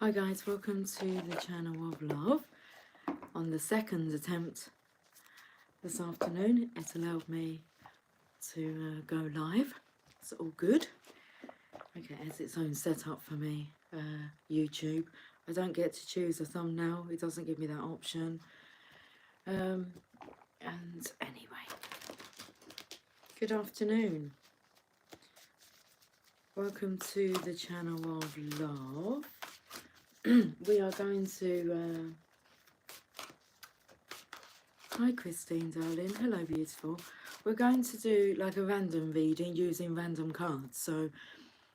Hi guys, welcome to the channel of love. On the second attempt this afternoon, it allowed me to go live. It's all good. Okay, it has its own setup for me, YouTube. I don't get to choose a thumbnail, it doesn't give me that option. And anyway, good afternoon. Welcome to the channel of love. We are going to... Hi Christine darling, hello beautiful. We're going to do like a random reading using random cards. So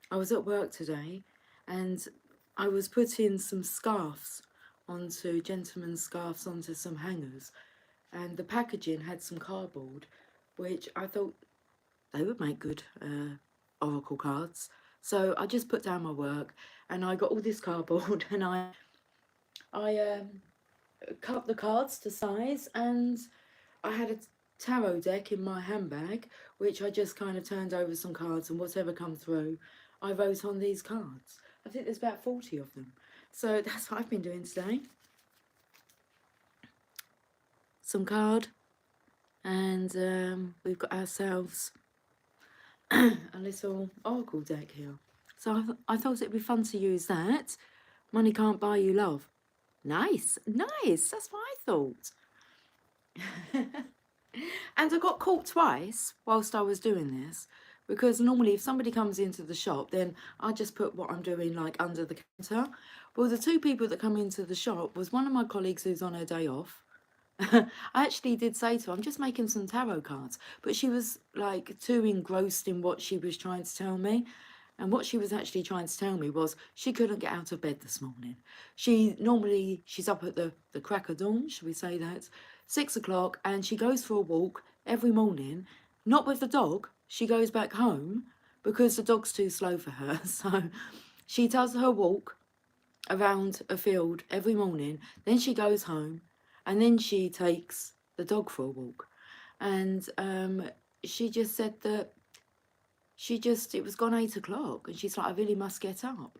I was at work today and I was putting some scarves onto, gentlemen's scarves onto some hangers, and the packaging had some cardboard which I thought they would make good oracle cards. So I just put down my work and I got all this cardboard and I cut the cards to size, and I had a tarot deck in my handbag which I just kind of turned over some cards, and whatever come through I wrote on these cards. I think there's about 40 of them. So that's what I've been doing today. Some card, and we've got ourselves a little oracle deck here. So I thought it'd be fun to use that. Money can't buy you love. Nice, nice, that's what I thought. And I got caught twice whilst I was doing this, because normally if somebody comes into the shop, then I just put what I'm doing like under the counter. Well, the two people that come into the shop was one of my colleagues who's on her day off. I actually did say to her, I'm just making some tarot cards, but she was like too engrossed in what she was trying to tell me. And what she was actually trying to tell me was she couldn't get out of bed this morning. She's up at the crack of dawn, should we say that, 6 o'clock, and she goes for a walk every morning, not with the dog. She goes back home because the dog's too slow for her. So she does her walk around a field every morning, then she goes home, and then she takes the dog for a walk. And she just said that it was gone 8 o'clock, and she's like, I really must get up.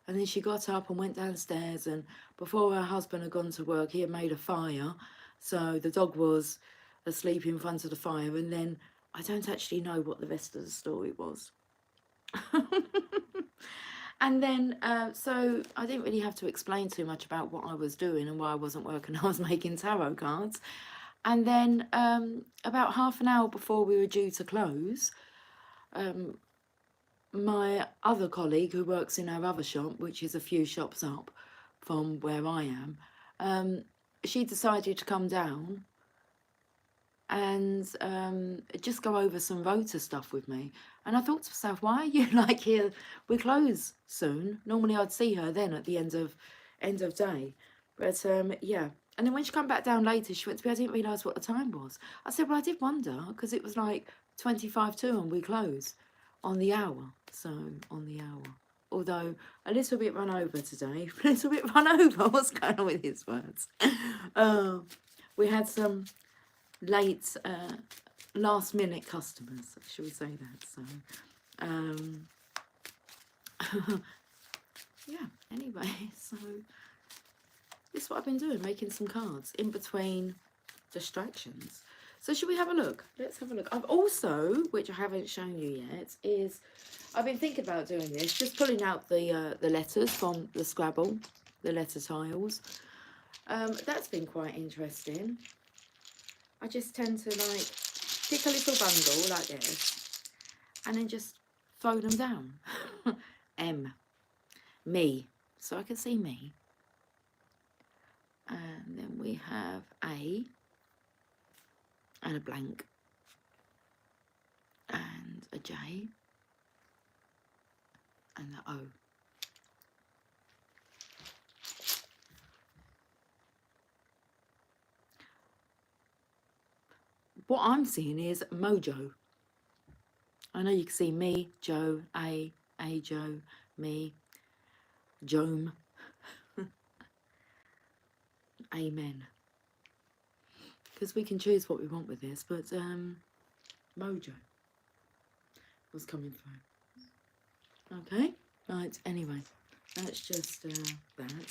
And then she got up and went downstairs, and before her husband had gone to work, he had made a fire, so the dog was asleep in front of the fire. And then I don't actually know what the rest of the story was. And then so I didn't really have to explain too much about what I was doing and why I wasn't working. I was making tarot cards. And then about half an hour before we were due to close, my other colleague who works in our other shop, which is a few shops up from where I am, she decided to come down and just go over some rota stuff with me. And I thought to myself, why are you like here? We close soon. Normally I'd see her then at the end of day. But yeah. And then when she come back down later, she went to me, I didn't realise what the time was. I said, well, I did wonder, because it was like 25 to and we close on the hour. So on the hour. Although a little bit run over today. A little bit run over. What's going on with his words? We had some late last minute customers, shall we say that. So yeah, anyway, so this is what I've been doing, making some cards in between distractions. So should we have a look? Let's have a look. I've also, which I haven't shown you yet, is I've been thinking about doing this, just pulling out the letters from the Scrabble, the letter tiles. That's been quite interesting. I just tend to like pick a little bundle like this and then just throw them down. M, me, so I can see me. And then we have A and a blank and a J and the O. What I'm seeing is mojo. I know you can see me, Joe, A Joe, me, Jome. Amen. Because we can choose what we want with this, but mojo was coming through. Okay, right, anyway, That's just that.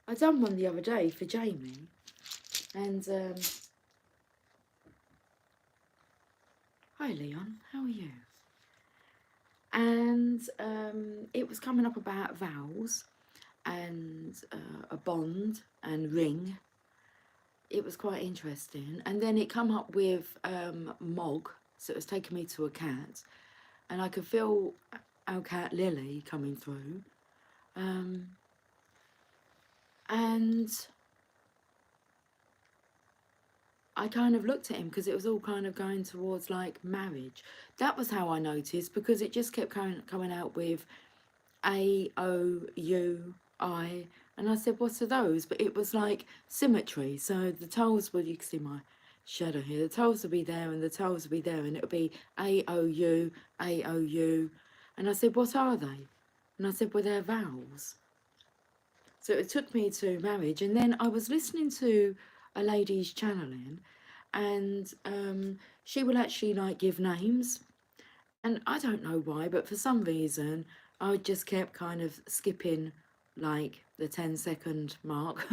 I done one the other day for Jamie, and hi Leon, how are you? And it was coming up about vows and a bond and ring. It was quite interesting, and then it come up with Mog, so it was taking me to a cat, and I could feel our cat Lily coming through, and I kind of looked at him because it was all kind of going towards like marriage. That was how I noticed, because it just kept coming out with A, O, U, I. And I said, what are those? But it was like symmetry. So the toes would, you can see my shadow here, the toes would be there and the toes would be there, and it would be A, O, U, A, O, U. And I said, what are they? And I said, well, they're vowels. So it took me to marriage. And then I was listening to a lady's channeling, and she will actually like give names. And I don't know why, but for some reason, I just kept kind of skipping like the 10-second mark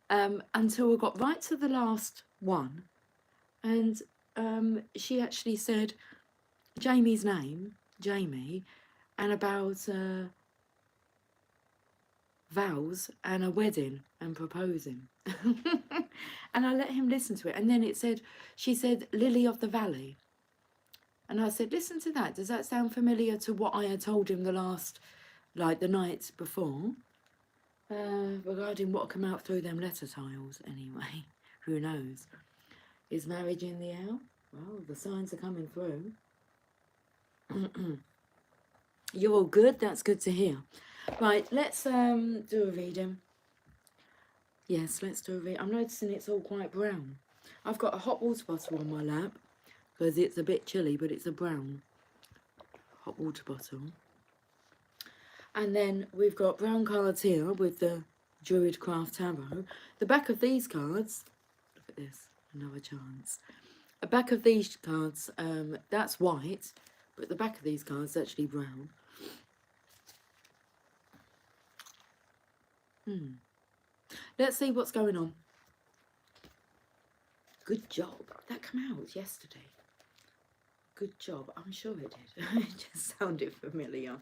until I got right to the last one. And she actually said Jamie's name, Jamie, and about vows and a wedding and proposing. And I let him listen to it. And then she said Lily of the Valley. And I said, listen to that. Does that sound familiar to what I had told him the night before? Regarding what come out through them letter tiles, anyway. Who knows? Is marriage in the air? Well, the signs are coming through. You're all good? That's good to hear. Right, let's do a reading. Yes, let's do a reading. I'm noticing it's all quite brown. I've got a hot water bottle on my lap because it's a bit chilly, but it's a brown hot water bottle. And then we've got brown cards here with the Druidcraft Tarot. The back of these cards, look at this, another chance. The back of these cards, that's white, but the back of these cards is actually brown. Let's see what's going on. Good job. That came out yesterday. Good job. I'm sure it did. It just sounded familiar.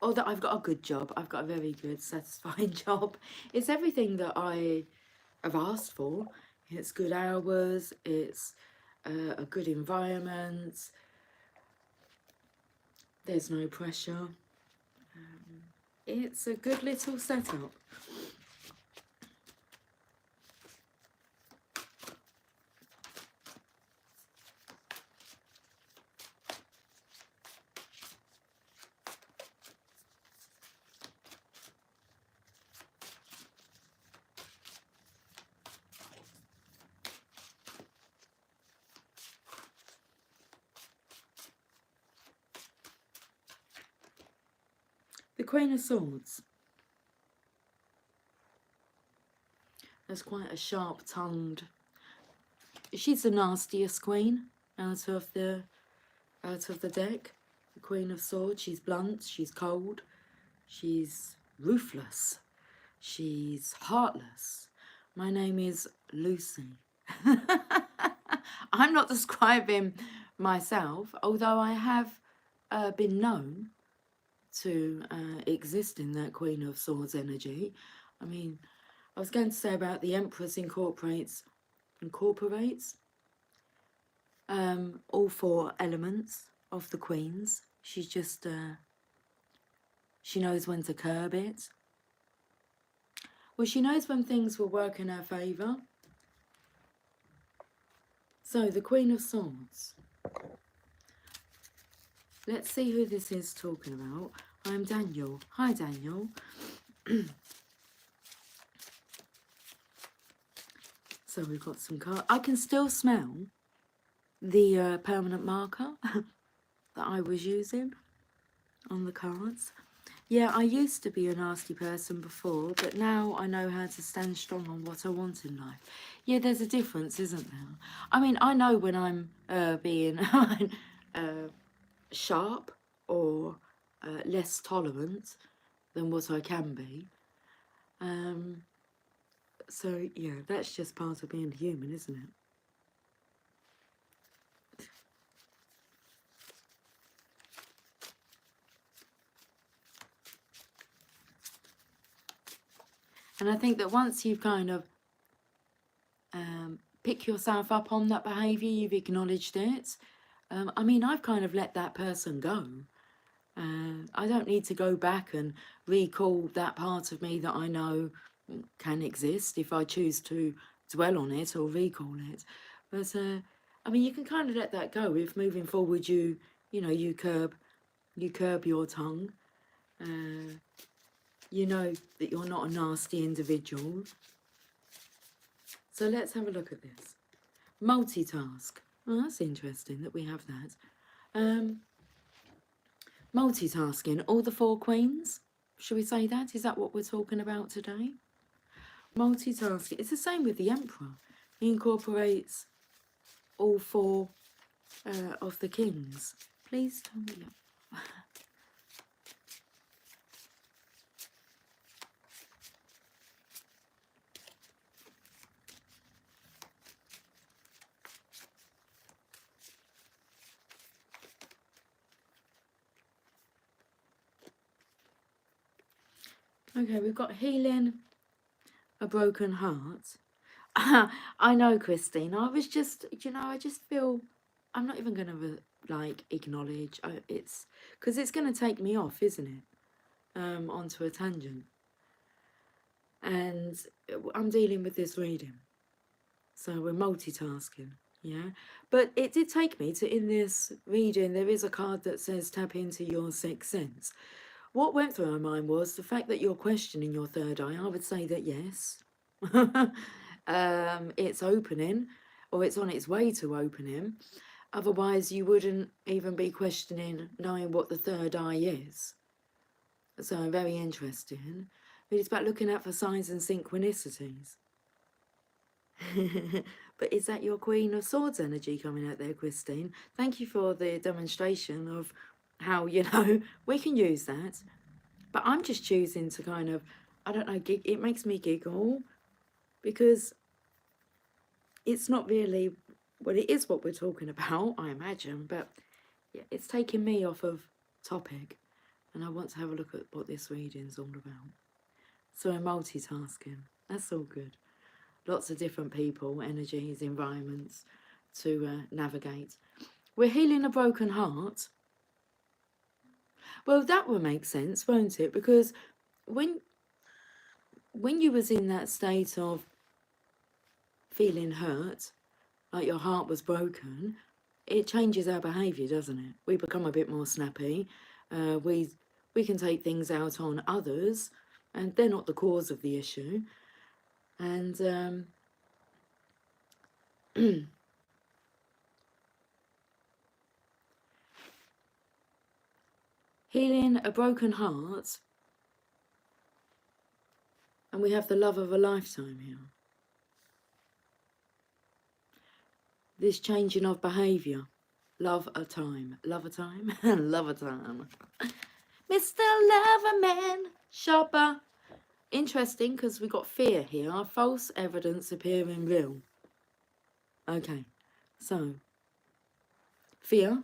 Oh, that I've got a good job. I've got a very good, satisfying job. It's everything that I have asked for. It's good hours. It's a good environment. There's no pressure. It's a good little setup. The Queen of Swords. There's quite a sharp-tongued. She's the nastiest queen out of the deck. The Queen of Swords. She's blunt. She's cold. She's ruthless. She's heartless. My name is Lucy. I'm not describing myself, although I have been known to exist in that Queen of Swords energy. I mean, I was going to say about the Empress incorporates all 4 elements of the Queens. She's just, she knows when to curb it. Well, she knows when things will work in her favour. So, the Queen of Swords. Let's see who this is talking about. I'm Daniel. Hi, Daniel. So we've got some cards. I can still smell the permanent marker that I was using on the cards. Yeah, I used to be a nasty person before, but now I know how to stand strong on what I want in life. Yeah, there's a difference, isn't there? I mean, I know when I'm being sharp or less tolerant than what I can be. So, yeah, that's just part of being human, isn't it? And I think that once you've kind of pick yourself up on that behaviour, you've acknowledged it. I mean, I've kind of let that person go. I don't need to go back and recall that part of me that I know can exist if I choose to dwell on it or recall it. But I mean, you can kind of let that go if moving forward you know you curb your tongue. You know that you're not a nasty individual. So let's have a look at this. Multitask. Oh, that's interesting that we have that. Multitasking. All the four queens. Should we say that? Is that what we're talking about today? Multitasking. It's the same with the Emperor. He incorporates all four of the kings. Please tell me. Okay, we've got healing a broken heart. I know, Christine. I was just, I just feel I'm not even going to like acknowledge. It's because it's going to take me off, isn't it? Onto a tangent. And I'm dealing with this reading. So we're multitasking, yeah? But it did take me to, in this reading, there is a card that says tap into your sixth sense. What went through my mind was the fact that you're questioning your third eye. I would say that yes. It's opening, or it's on its way to opening. Otherwise, you wouldn't even be questioning knowing what the third eye is. So very interesting. But it's about looking out for signs and synchronicities. But is that your Queen of Swords energy coming out there, Christine? Thank you for the demonstration of how, we can use that. But I'm just choosing to kind of, I don't know, it makes me giggle because it's not really, well, it is what we're talking about, I imagine, but yeah, it's taking me off of topic, and I want to have a look at what this reading's all about. So I'm multitasking. That's all good. Lots of different people, energies, environments to navigate. We're healing a broken heart. Well, that will make sense, won't it? Because when you was in that state of feeling hurt, like your heart was broken, it changes our behaviour, doesn't it? We become a bit more snappy. We can take things out on others, and they're not the cause of the issue. And healing a broken heart, and we have the love of a lifetime here. This changing of behaviour. Love a time. Love a time? Love a time. Mr. Loverman, shopper. Interesting, because we got fear here. False evidence appearing real. Okay, so fear,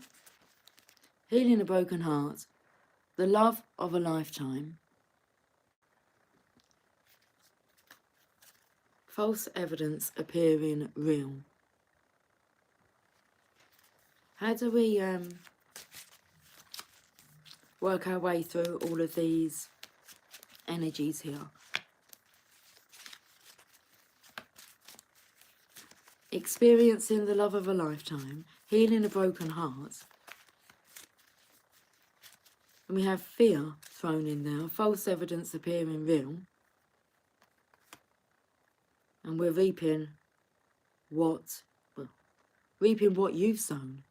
healing a broken heart, the love of a lifetime, false evidence appearing real. How do we work our way through all of these energies here? Experiencing the love of a lifetime, healing a broken heart. And we have fear thrown in there, false evidence appearing real. And we're reaping what you've sown.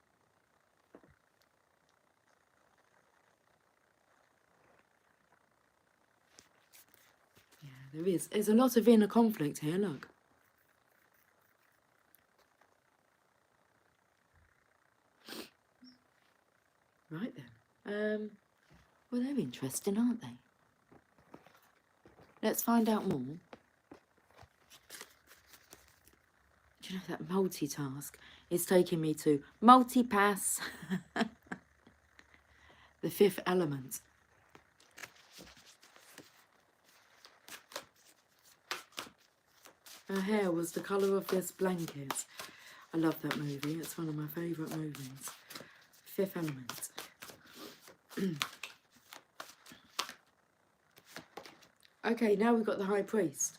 there is. There's a lot of inner conflict here, look. Right then. Well, they're interesting, aren't they? Let's find out more. Do you know that multitask is taking me to multipass? The fifth element. Her hair was the colour of this blanket. I love that movie. It's one of my favourite movies. Fifth Element. Okay, now we've got the High Priest.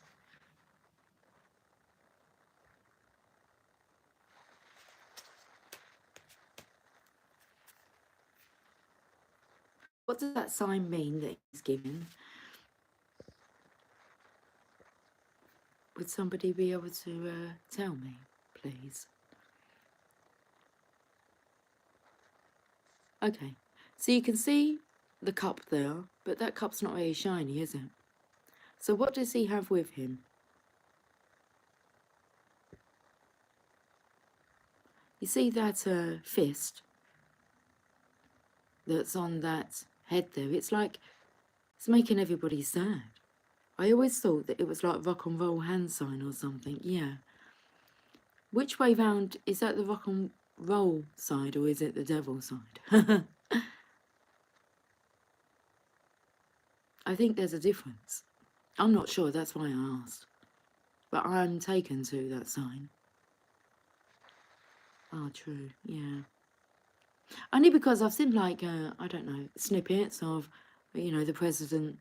What does that sign mean that he's given? Would somebody be able to tell me, please? Okay, so you can see the cup there, but that cup's not very shiny, is it? So what does he have with him? You see that fist that's on that head there? It's like it's making everybody sad. I always thought that it was like rock and roll hand sign or something, yeah. Which way round, is that the rock and roll side or is it the devil side? I think there's a difference. I'm not sure, that's why I asked. But I'm taken to that sign. Oh, true, yeah. Only because I've seen like, I don't know, snippets of, you know, the president,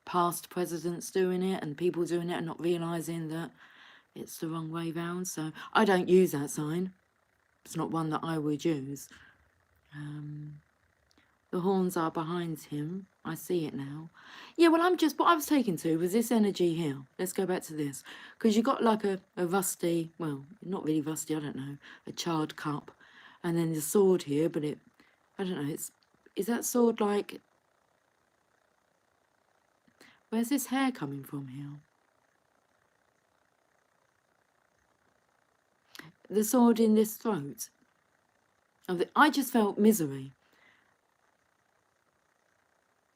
past presidents doing it and people doing it and not realising that it's the wrong way round. So I don't use that sign. It's not one that I would use. The horns are behind him. I see it now. Yeah, well, what I was taken to was this energy here. Let's go back to this. Because you got like a rusty, well, not really rusty, I don't know, a charred cup. And then the sword here, but I don't know, is that sword like, where's this hair coming from here? The sword in this throat. I just felt misery.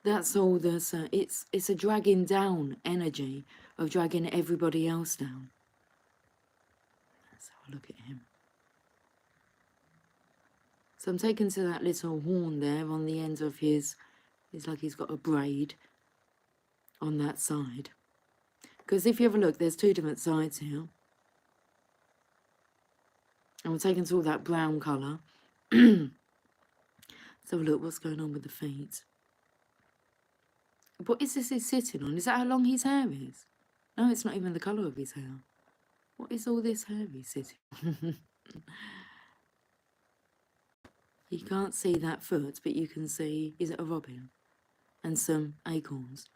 That's all there's, it's a dragging down energy of dragging everybody else down. Let's have a look at him. So I'm taken to that little horn there on the end of his, it's like he's got a braid on that side. Because if you have a look, there's two different sides here. And we're taken to all that brown colour. So look, what's going on with the feet? What is this he's sitting on? Is that how long his hair is? No, it's not even the colour of his hair. What is all this hair he's sitting on? You can't see that foot, but you can see, is it a robin? And some acorns.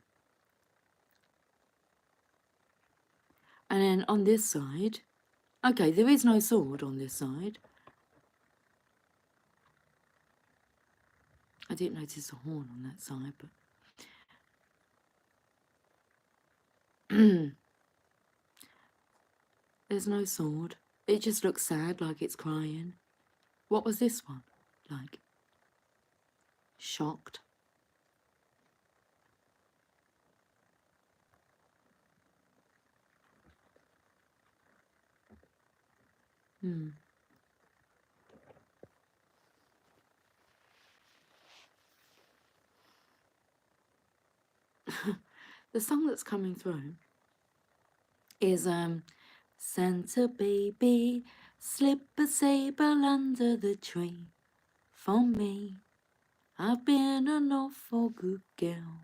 And then on this side, okay, there is no sword on this side. I didn't notice a horn on that side, but... There's no sword. It just looks sad, like it's crying. What was this one like? Shocked. The song that's coming through is Santa baby, slip a sable under the tree for me. I've been an awful good girl.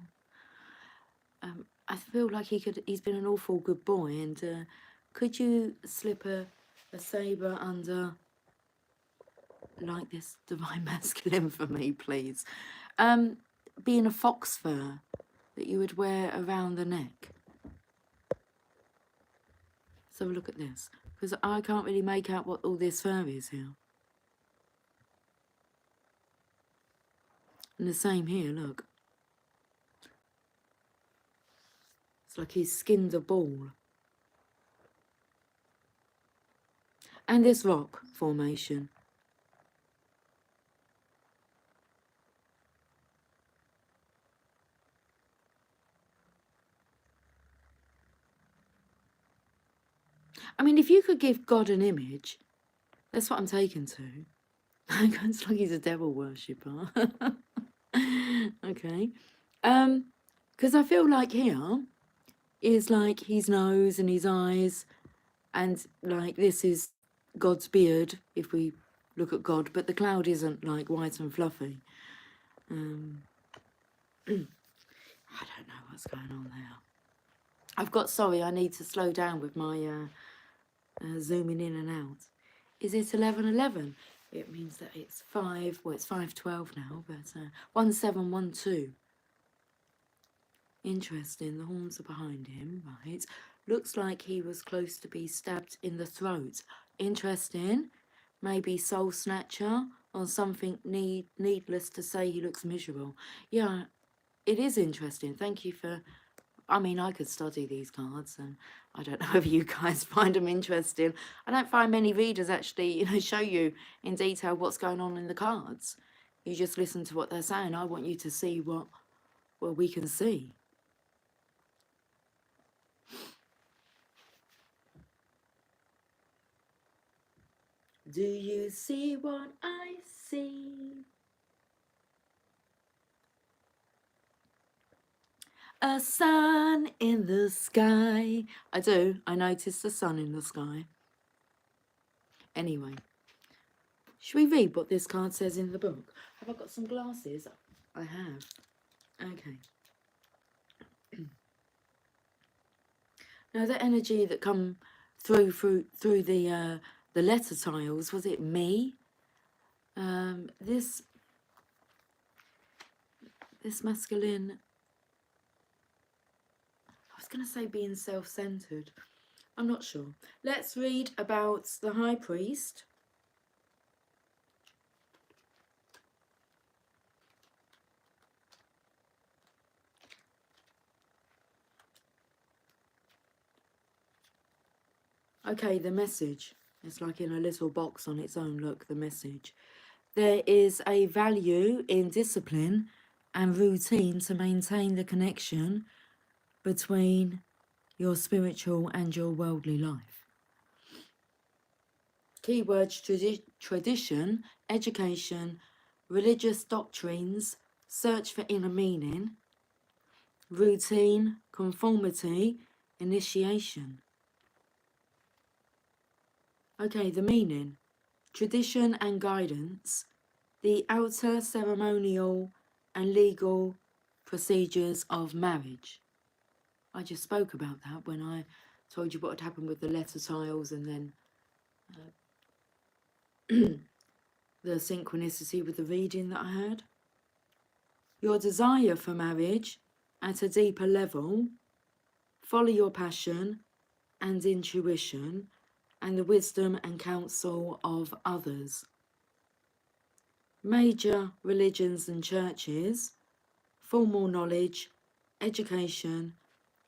I feel like he's been an awful good boy, and could you slip a sabre under like this divine masculine for me, please? Being a fox fur that you would wear around the neck. So look at this, because I can't really make out what all this fur is here. And the same here, look. It's like he's skinned a ball. And this rock formation. I mean, if you could give God an image, that's what I'm taken to. It's like he's a devil worshipper. Okay. Because I feel like here is like his nose and his eyes, and like this is God's beard, if we look at God, but the cloud isn't like white and fluffy. I don't know what's going on there. Sorry, I need to slow down with my zooming in and out. Is it 11:11? It means that it's 5:12 now, but 1712. Interesting, the horns are behind him, right? Looks like he was close to be stabbed in the throat. Interesting. Maybe soul snatcher or something. Needless to say, he looks miserable. Yeah, it is interesting. Thank you for... I mean, I could study these cards, and I don't know if you guys find them interesting. I don't find many readers actually, show you in detail what's going on in the cards. You just listen to what they're saying. I want you to see what we can see. Do you see what I see? A sun in the sky. I do. I noticed the sun in the sky. Anyway, should we read what this card says in the book? Have I got some glasses? I have. Okay. Now, the energy that come through the letter tiles, was it me? This masculine, I was going to say being self-centered. I'm not sure. Let's read about the High Priest. Okay, the message. It's like in a little box on its own. Look, the message. There is a value in discipline and routine to maintain the connection between your spiritual and your worldly life. Keywords: tradition, education, religious doctrines, search for inner meaning, routine, conformity, initiation. Okay, the meaning: tradition and guidance, the outer ceremonial and legal procedures of marriage. I just spoke about that when I told you what had happened with the letter tiles, and then the synchronicity with the reading that I had. Your desire for marriage at a deeper level, follow your passion and intuition and the wisdom and counsel of others. Major religions and churches, formal knowledge, education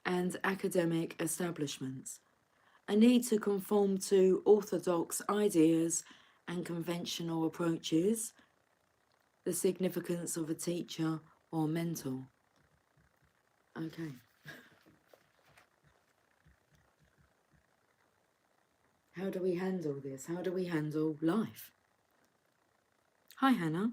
and academic establishments. A need to conform to orthodox ideas and conventional approaches. The significance of a teacher or mentor. Okay. How do we handle this? How do we handle life? Hi, Hannah.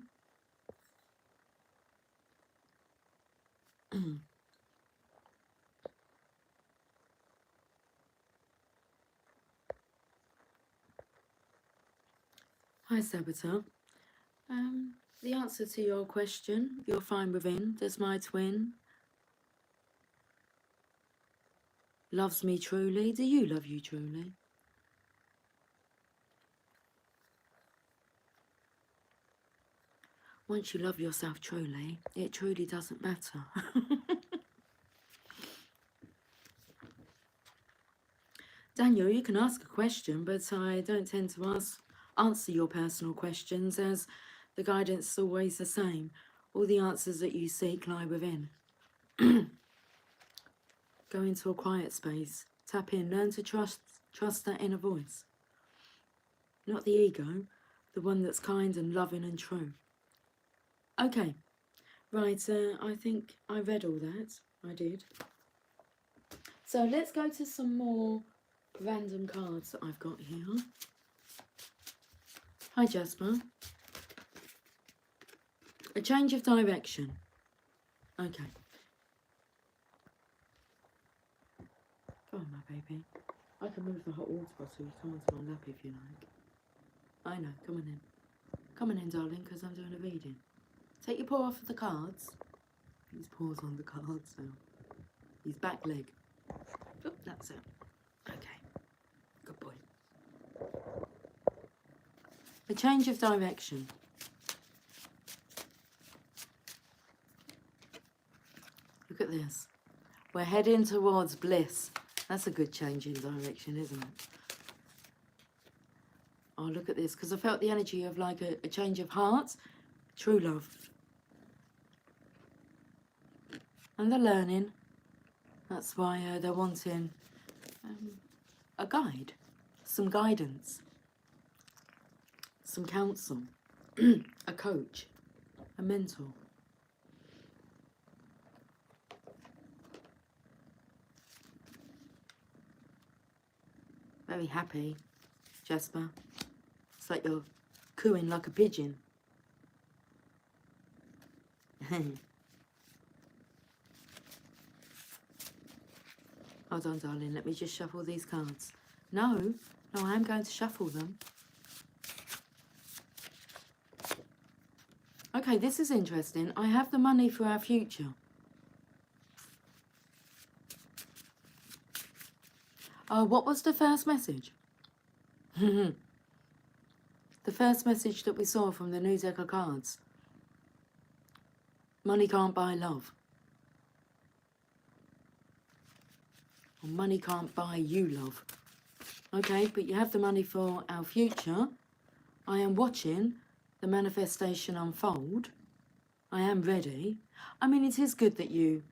Hi, Sabaton. The answer to your question, you're fine within. Does my twin loves me truly? Do you love you truly? Once you love yourself truly, it truly doesn't matter. Daniel, you can ask a question, but I don't tend to answer your personal questions, as the guidance is always the same. All the answers that you seek lie within. Go into a quiet space. Tap in. Learn to trust that inner voice. Not the ego, the one that's kind and loving and true. Okay, right, I think I read all that. I did. So let's go to some more random cards that I've got here. Hi Jasper. A change of direction. Okay. Go on, my baby. I can move the hot water bottle. You come onto my lap if you like. I know. Come on in. Come on in, darling, because I'm doing a reading. Take your paw off of the cards. His paw's on the cards now. His back leg. Oh, that's it. Okay. Good boy. A change of direction. Look at this. We're heading towards bliss. That's a good change in direction, isn't it? Oh, look at this, because I felt the energy of like a change of heart, true love. And they're learning. That's why they're wanting a guide, some guidance, some counsel, a coach, a mentor. Very happy, Jasper. It's like you're cooing like a pigeon. Hold on, darling. Let me just shuffle these cards. No, I am going to shuffle them. Okay, this is interesting. I have the money for our future. What was the first message? The first message that we saw from the new deck of cards. Money can't buy love. Or money can't buy you love. Okay, but you have the money for our future. I am watching the manifestation unfold. I am ready. I mean, it is good that you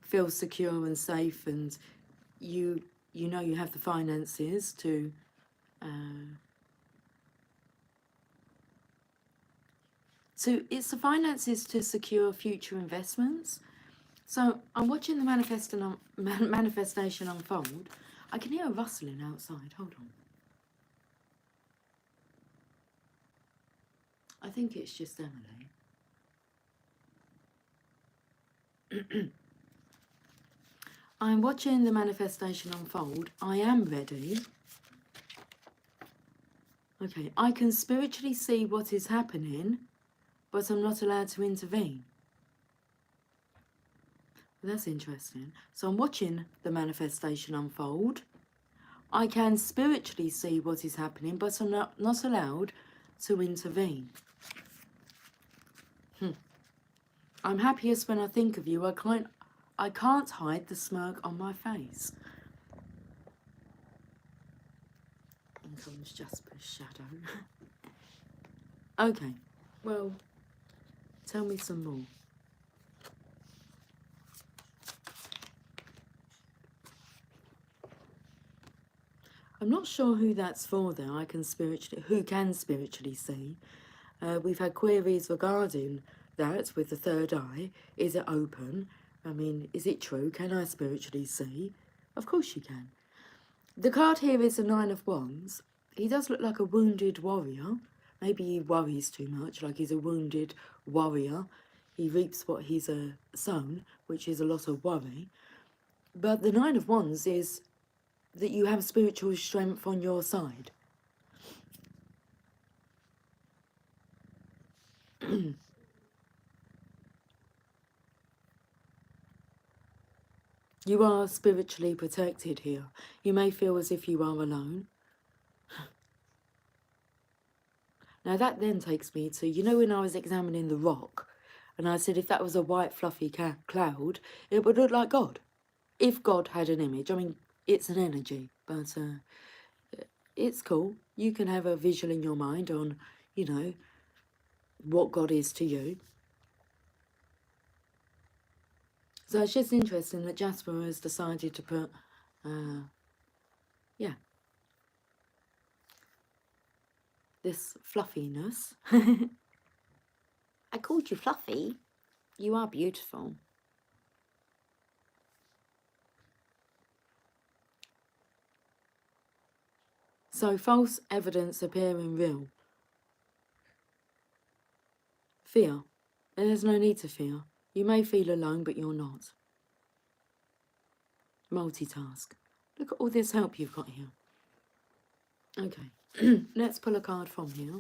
feel secure and safe, and you know you have the finances to so it's the finances to secure future investments. So I'm watching the manifestation unfold. I can hear a rustling outside. Hold on. I think it's just Emily. I'm watching the manifestation unfold. I am ready. Okay, I can spiritually see what is happening, but I'm not allowed to intervene. Well, that's interesting. So I'm watching the manifestation unfold. I can spiritually see what is happening, but I'm not allowed to intervene. I'm happiest when I think of you. I can't hide the smirk on my face. In comes Jasper's shadow. Okay, well, tell me some more. I'm not sure who that's for though. Who can spiritually see. We've had queries regarding that with the third eye. Is it open? I mean, is it true? Can I spiritually see? Of course you can. The card here is the Nine of Wands. He does look like a wounded warrior. Maybe he worries too much, like he's a wounded warrior. He reaps what he's sown, which is a lot of worry. But the Nine of Wands is that you have spiritual strength on your side. You are spiritually protected here. You may feel as if you are alone. Now that then takes me to, you know, when I was examining the rock, and I said if that was a white fluffy cloud, it would look like God. If God had an image. I mean, it's an energy, but it's cool. You can have a visual in your mind on, you know, what God is to you. So it's just interesting that Jasper has decided to put, yeah, this fluffiness. I called you fluffy. You are beautiful. So false evidence appearing real. Fear. There's no need to fear. You may feel alone, but you're not. Multitask. Look at all this help you've got here. Okay, let's pull a card from here.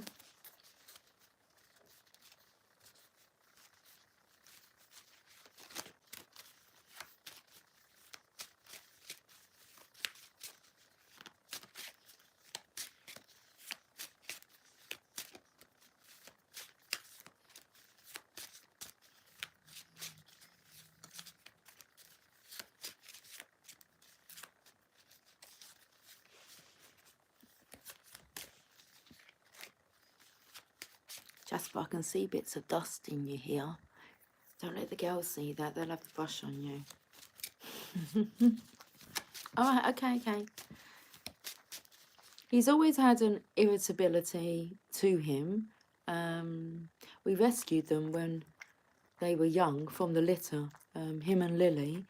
Jasper, I can see bits of dust in your hair. Don't let the girls see that, they'll have to brush on you. Alright, okay. He's always had an irritability to him. We rescued them when they were young from the litter, him and Lily.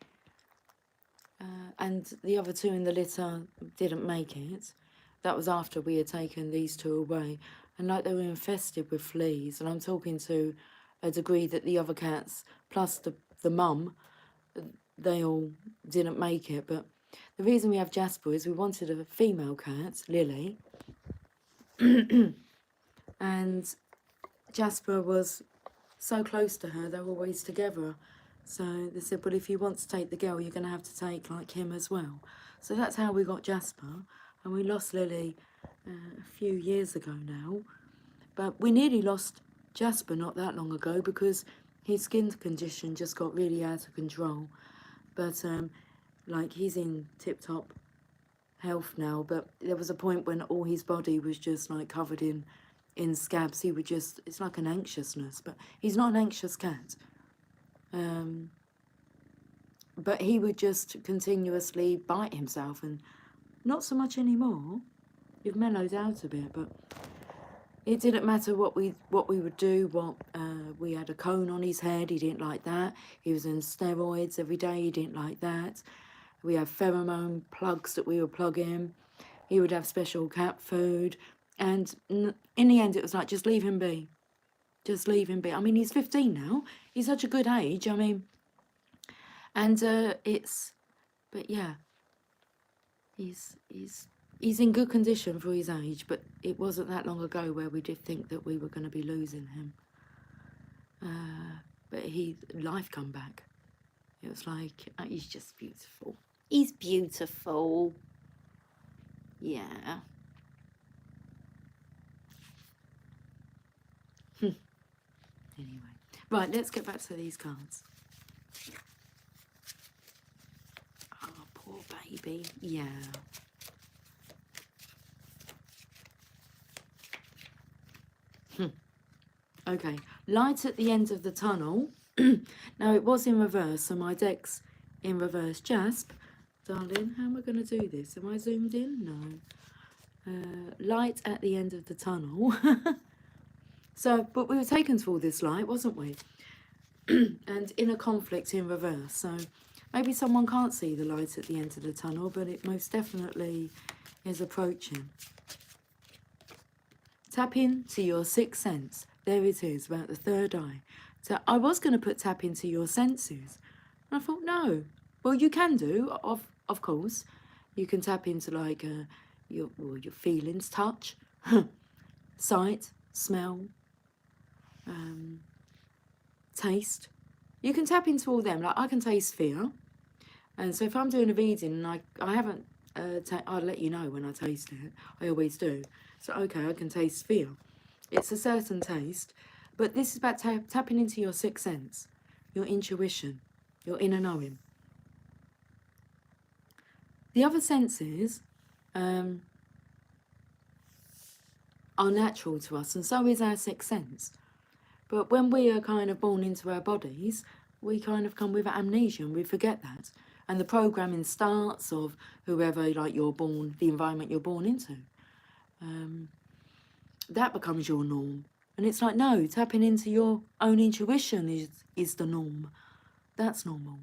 And the other two in the litter didn't make it. That was after we had taken these two away. And like they were infested with fleas. And I'm talking to a degree that the other cats, plus the mum, they all didn't make it. But the reason we have Jasper is we wanted a female cat, Lily. And Jasper was so close to her, they were always together. So they said, well, if you want to take the girl, you're going to have to take like him as well. So that's how we got Jasper. And we lost Lily a few years ago now. But we nearly lost Jasper not that long ago because his skin condition just got really out of control. But like he's in tip-top health now. But there was a point when all his body was just like covered in scabs. He would just, it's like an anxiousness. But he's not an anxious cat. But he would just continuously bite himself, and not so much anymore. You've mellowed out a bit, but it didn't matter what we would do. We had a cone on his head, he didn't like that. He was on steroids every day, he didn't like that. We had pheromone plugs that we would plug in. He would have special cat food, and in the end it was like, just leave him be. Just leave him be. I mean, he's 15 now. He's such a good age. I mean, and but yeah, he's in good condition for his age. But it wasn't that long ago where we did think that we were going to be losing him. But life come back. It was like, he's just beautiful. He's beautiful. Yeah. Anyway, right, let's get back to these cards. Oh, poor baby. Yeah. Okay, light at the end of the tunnel. Now, it was in reverse, so my deck's in reverse. Jasp, darling, how am I going to do this? Am I zoomed in? No. Light at the end of the tunnel. So, but we were taken to all this light, wasn't we? And in a conflict in reverse. So maybe someone can't see the light at the end of the tunnel, but it most definitely is approaching. Tap into your sixth sense. There it is, about the third eye. So I was going to put tap into your senses. And I thought, no. Well, you can do, of course. You can tap into like your feelings, touch, sight, smell, taste. You can tap into all them. Like I can taste fear. And so if I'm doing a reading and I haven't, I'll let you know when I taste it. I always do. So, okay, I can taste fear. It's a certain taste. But this is about tapping into your sixth sense, your intuition, your inner knowing. The other senses are natural to us, and so is our sixth sense. But when we are kind of born into our bodies, we kind of come with amnesia and we forget that. And the programming starts of whoever, like, you're born, the environment you're born into. That becomes your norm. And it's like, no, tapping into your own intuition is the norm. That's normal.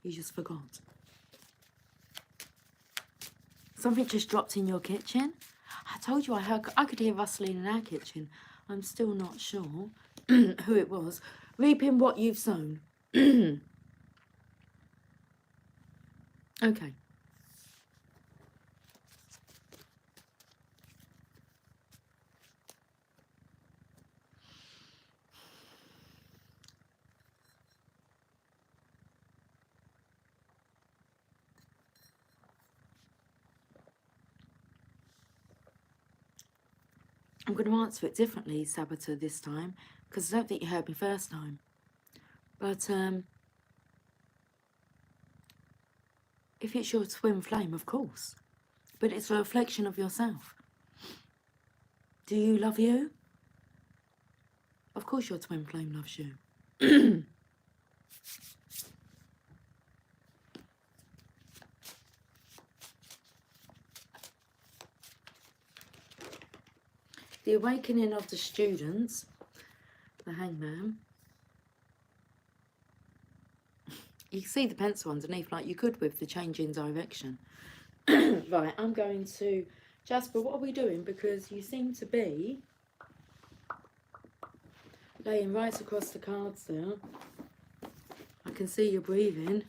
You just forgot. Something just dropped in your kitchen. I told you I could hear rustling in our kitchen. I'm still not sure who it was. Reaping what you've sown. Okay. I'm going to answer it differently, Saboteur, this time, because I don't think you heard me first time. But if it's your twin flame, of course. But it's a reflection of yourself. Do you love you? Of course your twin flame loves you. The awakening of the students, the hangman. You can see the pencil underneath, like you could with the change in direction. Right, I'm going to... Jasper, what are we doing? Because you seem to be laying right across the cards there. I can see you breathing.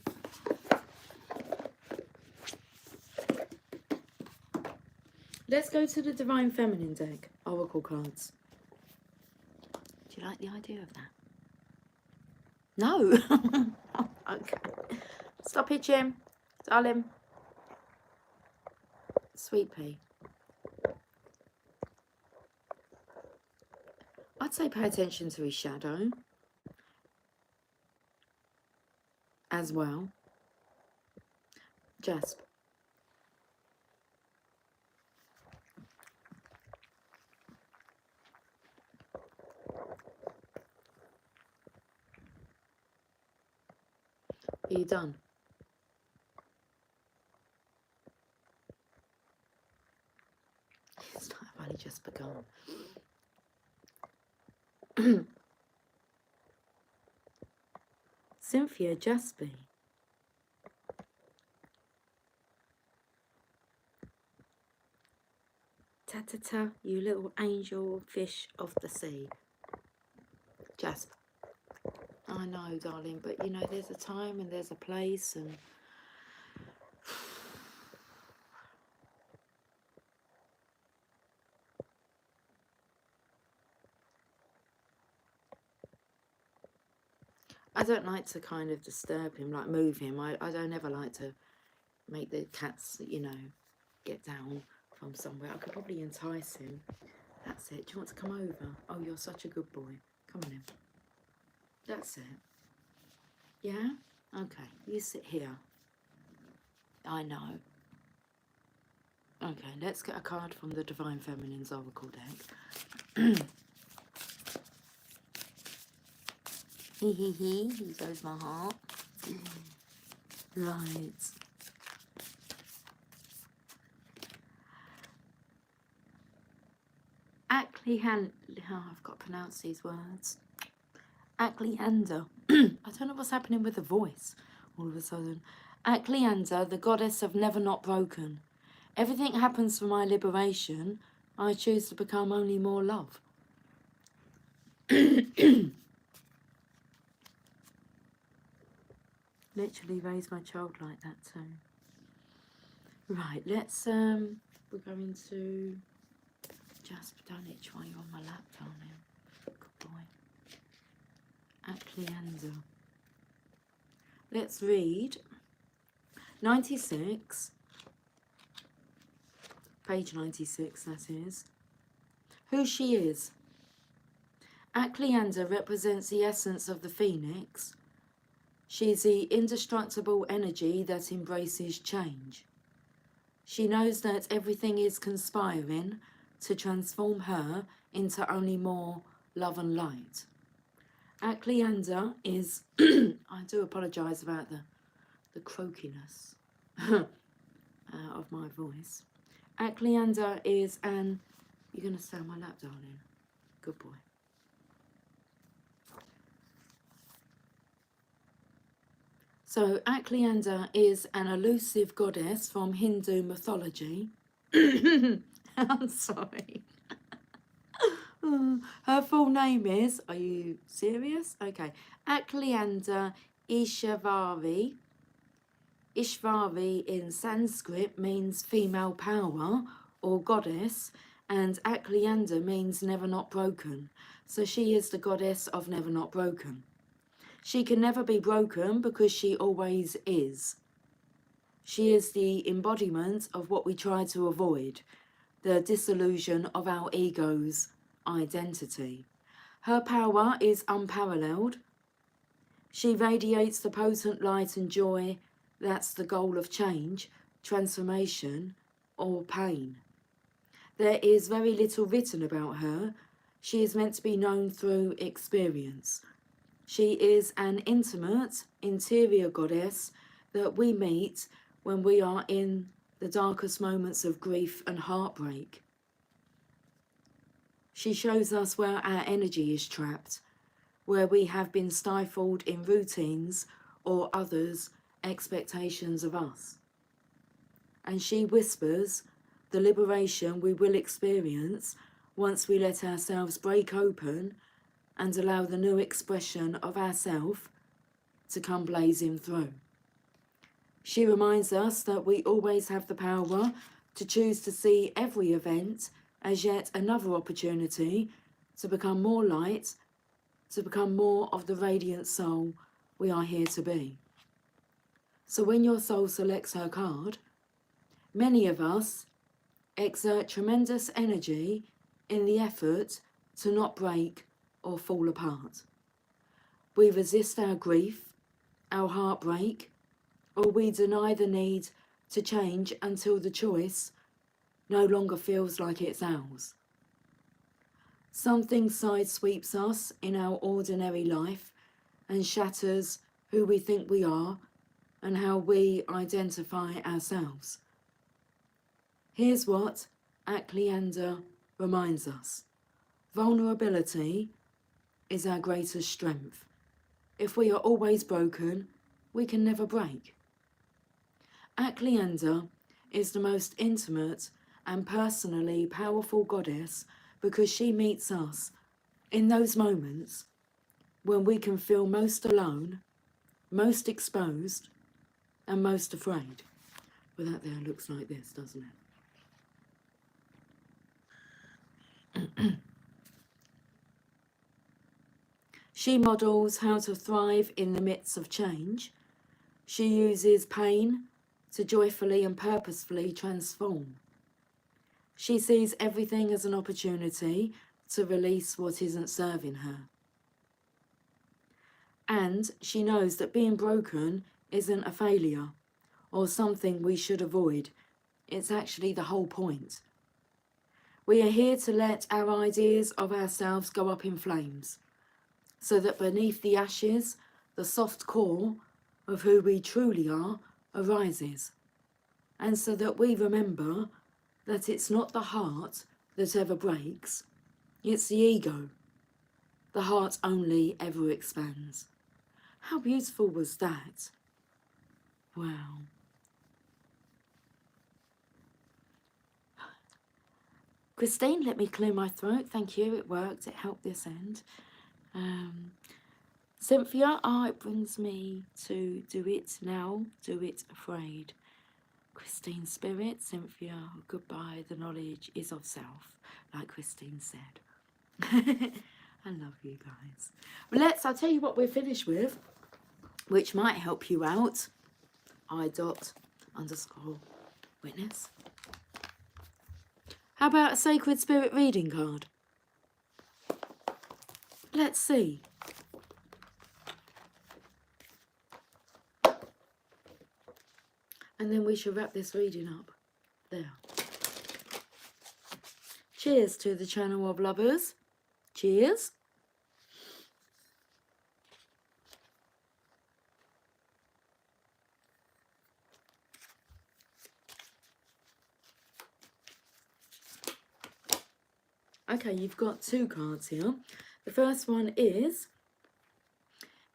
Let's go to the Divine Feminine deck, Oracle cards. Do you like the idea of that? No. Okay. Stop it, Jim. Darling. Sweet pea. I'd say pay attention to his shadow as well. Just. Are you done? It's not, I've only just begun. Cynthia Jasper. Ta-ta-ta, you little angel fish of the sea. Jasper. I know, darling, but you know, there's a time and there's a place, and I don't like to kind of disturb him, like move him. I don't ever like to make the cats, you know, get down from somewhere. I could probably entice him. That's it. Do you want to come over? Oh, you're such a good boy. Come on in. That's it. Yeah? Okay, you sit here. I know. Okay, let's get a card from the Divine Feminine's Oracle deck. He goes my heart. Right. Oh, I've got to pronounce these words. Aklianda. I don't know what's happening with the voice all of a sudden. Aklianda, the goddess of never not broken. Everything happens for my liberation. I choose to become only more love. Literally raise my child like that too. Right, let's we're going to just done it while you're on my lap, darling. Good boy. Aklianda. Let's read 96, page 96, that is. Who she is. Aklianda represents the essence of the phoenix. She's the indestructible energy that embraces change. She knows that everything is conspiring to transform her into only more love and light. Acleander is, I do apologise about the croakiness of my voice. Acleander is an, you're going to stay on my lap, darling. Good boy. So Acleander is an elusive goddess from Hindu mythology. I'm sorry. Her full name is, are you serious? Okay. Acleander Ishvari. Ishvari in Sanskrit means female power or goddess, and Acleander means never not broken. So she is the goddess of never not broken. She can never be broken because she always is. She is the embodiment of what we try to avoid, the disillusion of our ego's identity. Her power is unparalleled. She radiates the potent light and joy that's the goal of change, transformation, or pain. There is very little written about her. She is meant to be known through experience. She is an intimate, interior goddess that we meet when we are in the darkest moments of grief and heartbreak. She shows us where our energy is trapped, where we have been stifled in routines or others' expectations of us. And she whispers the liberation we will experience once we let ourselves break open and allow the new expression of ourself to come blazing through. She reminds us that we always have the power to choose to see every event as yet another opportunity to become more light, to become more of the radiant soul we are here to be. So when your soul selects her card, many of us exert tremendous energy in the effort to not break or fall apart. We resist our grief, our heartbreak, or we deny the need to change until the choice no longer feels like it's ours. Something sidesweeps us in our ordinary life and shatters who we think we are and how we identify ourselves. Here's what Acleander reminds us. Vulnerability is our greatest strength. If we are always broken, we can never break. Acleander is the most intimate and personally powerful goddess because she meets us in those moments when we can feel most alone, most exposed, and most afraid. Well, that there looks like this, doesn't it? She models how to thrive in the midst of change. She uses pain to joyfully and purposefully transform. She sees everything as an opportunity to release what isn't serving her. And she knows that being broken isn't a failure or something we should avoid. It's actually the whole point. We are here to let our ideas of ourselves go up in flames, so that beneath the ashes, the soft core of who we truly are arises. And so that we remember that it's not the heart that ever breaks, it's the ego. The heart only ever expands. How beautiful was that? Wow. Christine, let me clear my throat. Thank you, it worked, it helped this end. Cynthia, it brings me to do it now, do it afraid. Christine Spirit, Cynthia, goodbye, the knowledge is of self, like Christine said. I love you guys. Well, I'll tell you what we're finished with, which might help you out. I._witness. How about a Sacred Spirit reading card? Let's see. And then we shall wrap this reading up. There. Cheers to the channel of lovers. Cheers. Okay, you've got two cards here. The first one is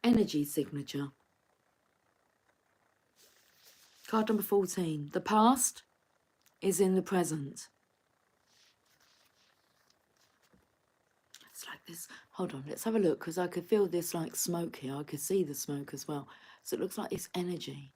energy signature. Card number 14. The past is in the present. It's like this. Hold on, let's have a look, because I could feel this like smoke here. I could see the smoke as well. So it looks like it's energy.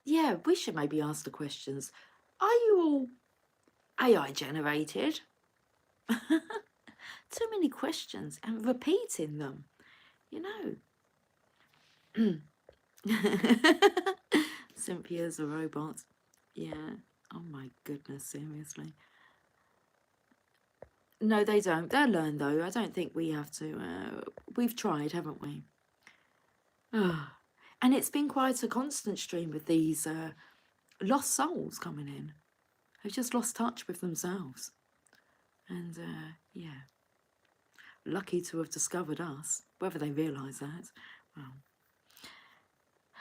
Yeah, we should maybe ask the questions. Are you all AI generated? Too many questions and repeating them, you know. Cynthia's a robot. Yeah. Oh my goodness, seriously. No, they don't. They'll learn though. I don't think we have to. We've tried, haven't we? And it's been quite a constant stream with these lost souls coming in. They've just lost touch with themselves. And yeah, lucky to have discovered us. Whether they realise that, well.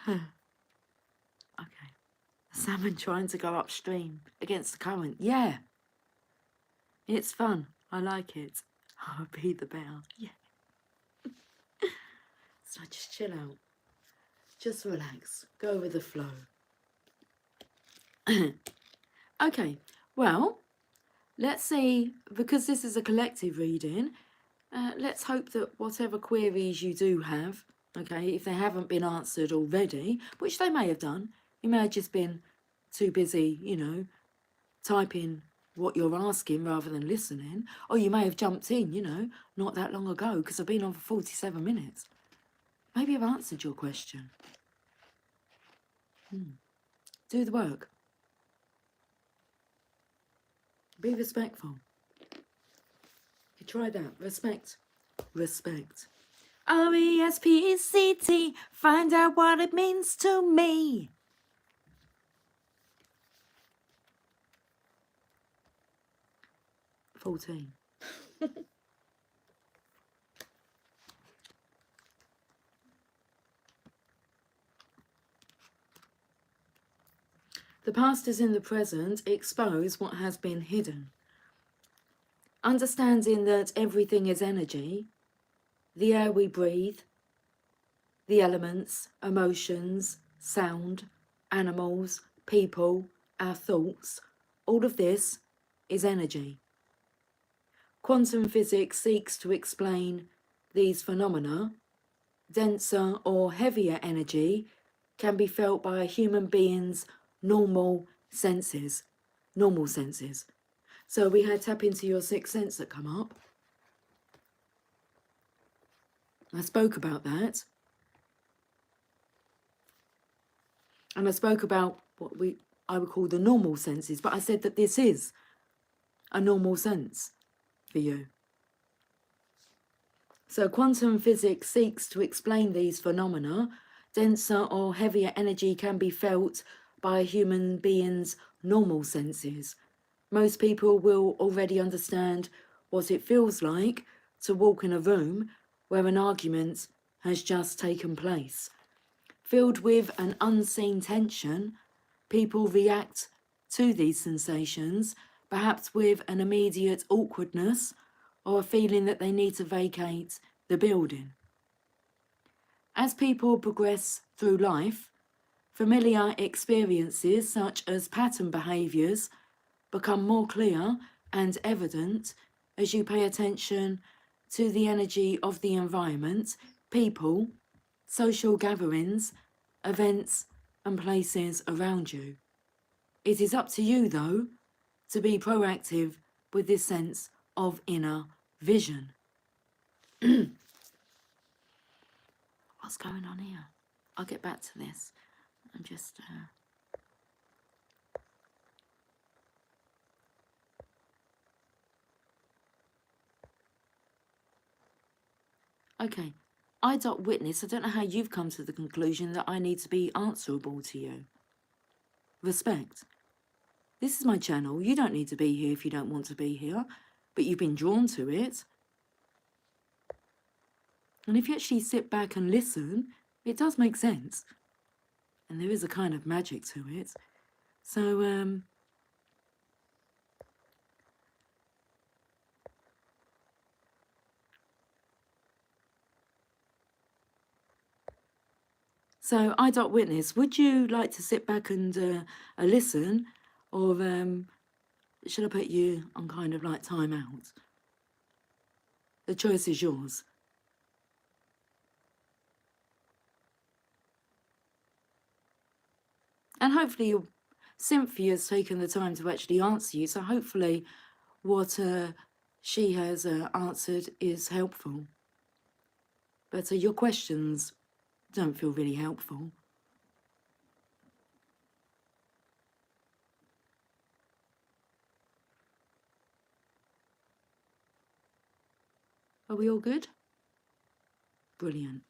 Okay. Salmon trying to go upstream against the current. Yeah. It's fun. I like it. I'll be the bear. Yeah. So just chill out. Just relax. Go with the flow. Okay. Well, let's see, because this is a collective reading, let's hope that whatever queries you do have, okay, if they haven't been answered already, which they may have done, you may have just been too busy, you know, typing what you're asking rather than listening, or you may have jumped in, you know, not that long ago, because I've been on for 47 minutes. Maybe I've answered your question. Do the work. Be respectful. You try that. Respect. Respect. RESPECT. Find out what it means to me. $14. The past is in the present. Expose what has been hidden. Understanding that everything is energy, the air we breathe, the elements, emotions, sound, animals, people, our thoughts, all of this is energy. Quantum physics seeks to explain these phenomena. Denser or heavier energy can be felt by a human being's normal senses. Normal senses. So we had tap into your sixth sense that come up. I spoke about that. And I spoke about what I would call the normal senses, but I said that this is a normal sense for you. So quantum physics seeks to explain these phenomena. Denser or heavier energy can be felt by a human being's normal senses. Most people will already understand what it feels like to walk in a room where an argument has just taken place. Filled with an unseen tension, people react to these sensations, perhaps with an immediate awkwardness or a feeling that they need to vacate the building. As people progress through life, familiar experiences such as pattern behaviours become more clear and evident as you pay attention to the energy of the environment, people, social gatherings, events and places around you. It is up to you, though, to be proactive with this sense of inner vision. What's going on here? I'll get back to this. I'm just... Okay, I.Witness, I don't know how you've come to the conclusion that I need to be answerable to you. respect. This is my channel. You don't need to be here if you don't want to be here, but you've been drawn to it. And if you actually sit back and listen, it does make sense. And there is a kind of magic to it. So, I.Witness, would you like to sit back and listen, or should I put you on kind of like time out? The choice is yours. And hopefully Cynthia's taken the time to actually answer you, so hopefully what she has answered is helpful. But your questions don't feel really helpful. Are we all good? Brilliant.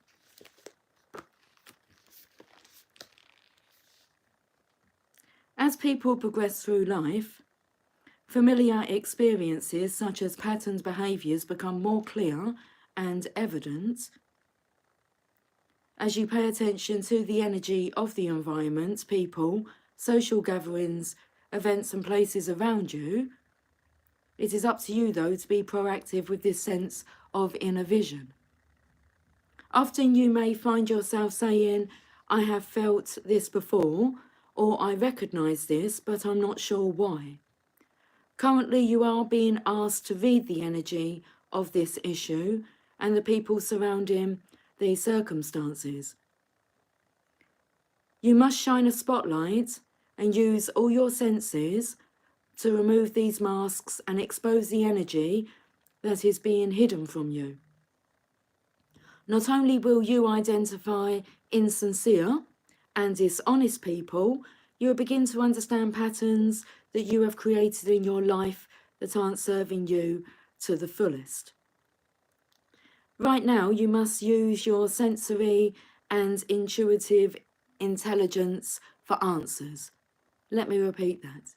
As people progress through life, familiar experiences such as patterned behaviours become more clear and evident. As you pay attention to the energy of the environment, people, social gatherings, events and places around you, it is up to you, though, to be proactive with this sense of inner vision. Often you may find yourself saying, I have felt this before, or I recognise this, but I'm not sure why. Currently, you are being asked to read the energy of this issue and the people surrounding these circumstances. You must shine a spotlight and use all your senses to remove these masks and expose the energy that is being hidden from you. Not only will you identify insincere and dishonest people, you will begin to understand patterns that you have created in your life that aren't serving you to the fullest. Right now, you must use your sensory and intuitive intelligence for answers. Let me repeat that.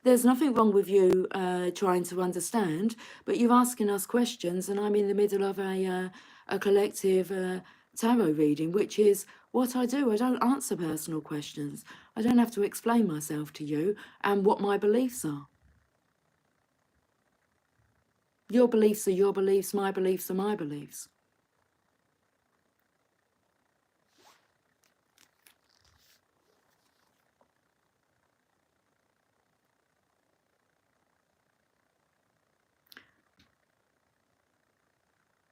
There's nothing wrong with you trying to understand, but you're asking us questions, and I'm in the middle of a collective tarot reading, which is what I do. I don't answer personal questions. I don't have to explain myself to you and what my beliefs are. Your beliefs are your beliefs, my beliefs are my beliefs.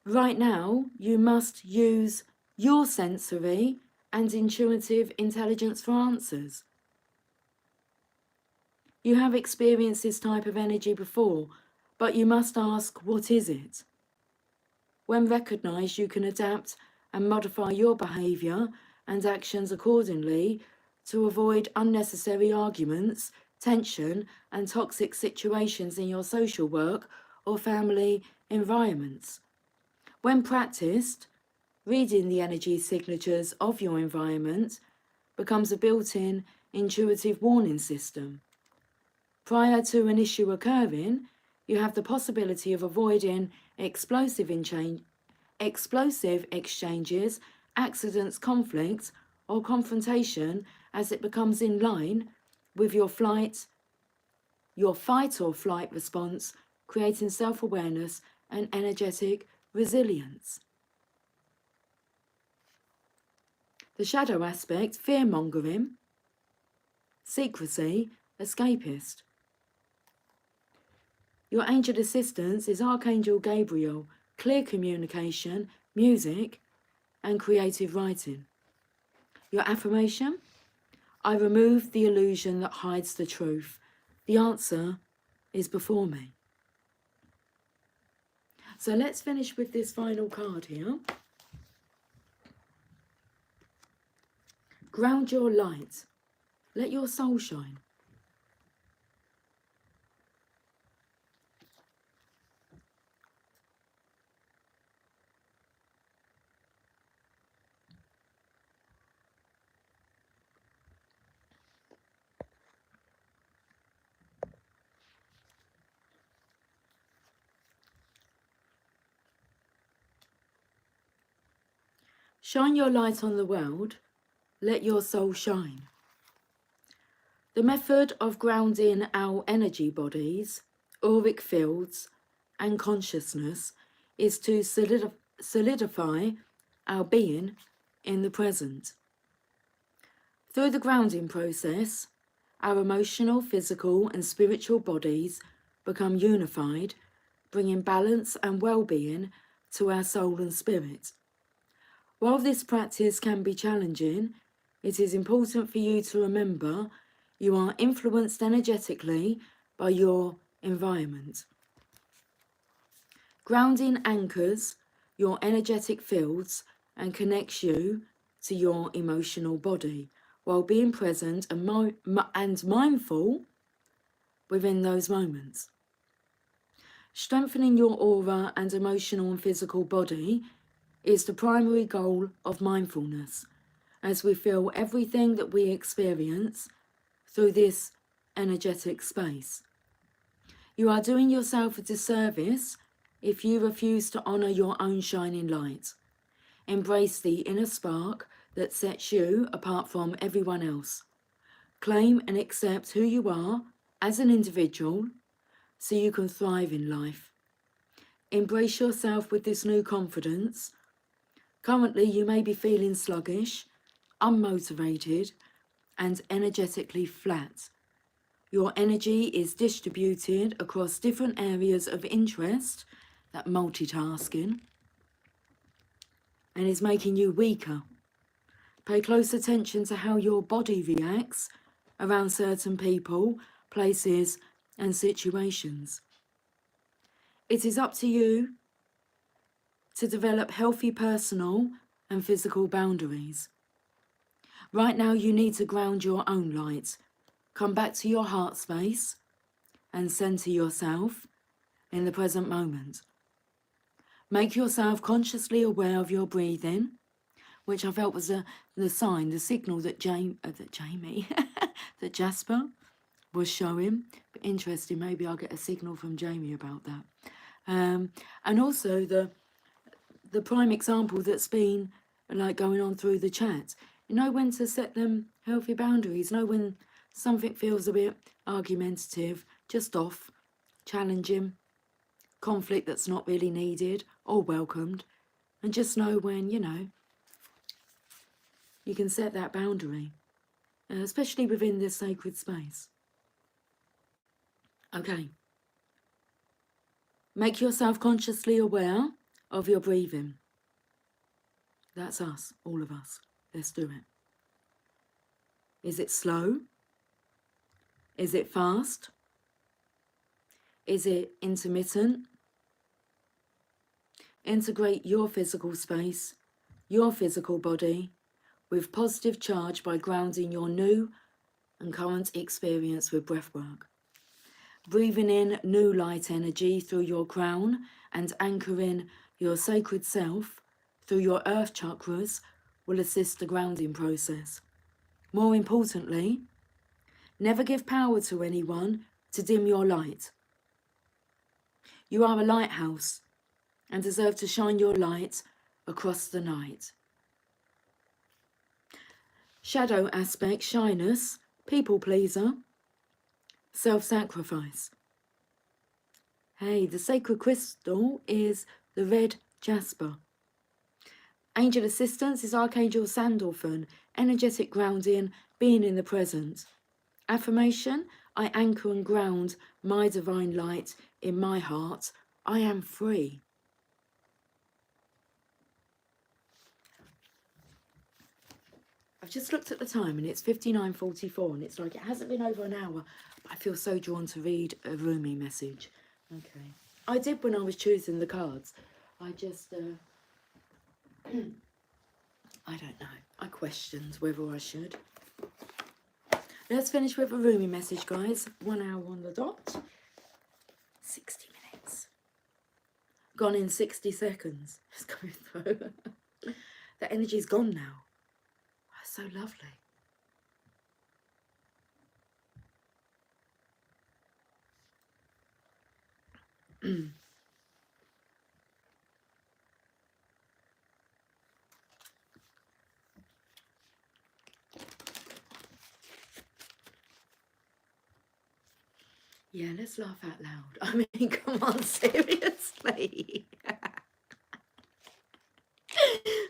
Right now, you must use your sensory and intuitive intelligence for answers. You have experienced this type of energy before, but you must ask, what is it? When recognized, you can adapt and modify your behavior and actions accordingly to avoid unnecessary arguments, tension, and toxic situations in your social work or family environments. When practiced, reading the energy signatures of your environment becomes a built-in intuitive warning system. Prior to an issue occurring, you have the possibility of avoiding explosive exchanges, accidents, conflicts, or confrontation as it becomes in line with your fight or flight response, creating self-awareness and energetic resilience. The shadow aspect, fear-mongering, secrecy, escapist. Your angel assistance is Archangel Gabriel, clear communication, music, and creative writing. Your affirmation? I remove the illusion that hides the truth. The answer is before me. So let's finish with this final card here. Ground your light. Let your soul shine. Shine your light on the world. Let your soul shine. The method of grounding our energy bodies, auric fields, and consciousness is to solidify our being in the present. Through the grounding process, our emotional, physical, and spiritual bodies become unified, bringing balance and well-being to our soul and spirit. While this practice can be challenging, it is important for you to remember you are influenced energetically by your environment. Grounding anchors your energetic fields and connects you to your emotional body while being present and mindful within those moments. Strengthening your aura and emotional and physical body is the primary goal of mindfulness, as we feel everything that we experience through this energetic space. You are doing yourself a disservice if you refuse to honour your own shining light. Embrace the inner spark that sets you apart from everyone else. Claim and accept who you are as an individual so you can thrive in life. Embrace yourself with this new confidence. Currently, you may be feeling sluggish, unmotivated, and energetically flat. Your energy is distributed across different areas of interest, that multitasking, and is making you weaker. Pay close attention to how your body reacts around certain people, places, and situations. It is up to you to develop healthy personal and physical boundaries. Right now, you need to ground your own light. Come back to your heart space and center yourself in the present moment. Make yourself consciously aware of your breathing, which I felt was the sign, the signal that that Jasper was showing. But interesting, maybe I'll get a signal from Jamie about that. And also the prime example that's been like going on through the chat. You know when to set them healthy boundaries. Know when something feels a bit argumentative, just off, challenging, conflict that's not really needed or welcomed. And just know when, you know, you can set that boundary, especially within this sacred space. Okay. Make yourself consciously aware of your breathing. That's us, all of us. Let's do it. Is it slow? Is it fast? Is it intermittent? Integrate your physical space, your physical body, with positive charge by grounding your new and current experience with breathwork. Breathing in new light energy through your crown and anchoring your sacred self through your earth chakras will assist the grounding process. More importantly, never give power to anyone to dim your light. You are a lighthouse and deserve to shine your light across the night. Shadow aspect, shyness, people pleaser, self-sacrifice. Hey, the sacred crystal is the red jasper. Angel assistance is Archangel Sandalphon, energetic grounding, being in the present. Affirmation, I anchor and ground my divine light in my heart. I am free. I've just looked at the time and it's 59:44 and it's like it hasn't been over an hour. But I feel so drawn to read a Rumi message. Okay. I did when I was choosing the cards. I just, I don't know. I questioned whether I should. Let's finish with a Rumi message, guys. 1 hour on the dot. 60 minutes. Gone in 60 seconds. It's going through. The energy's gone now. That's so lovely. Yeah, let's laugh out loud. I mean, come on, seriously.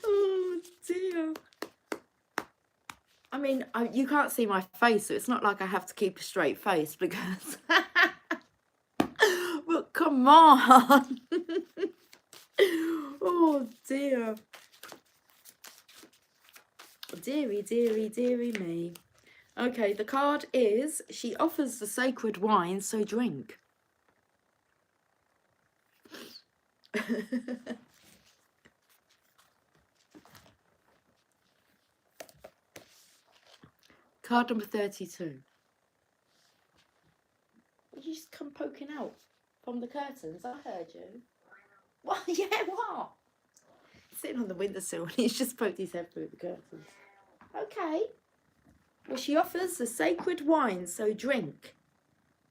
Oh dear. I mean, you can't see my face, so it's not like I have to keep a straight face because... But come on. Oh dear. Deary, deary, deary me. Okay, the card is, she offers the sacred wine, so drink. Card number 32. You just come poking out from the curtains. I heard you. What? Yeah, what? Sitting on the windowsill and he's just poked his head through the curtains. Okay. Well, she offers the sacred wine, so drink.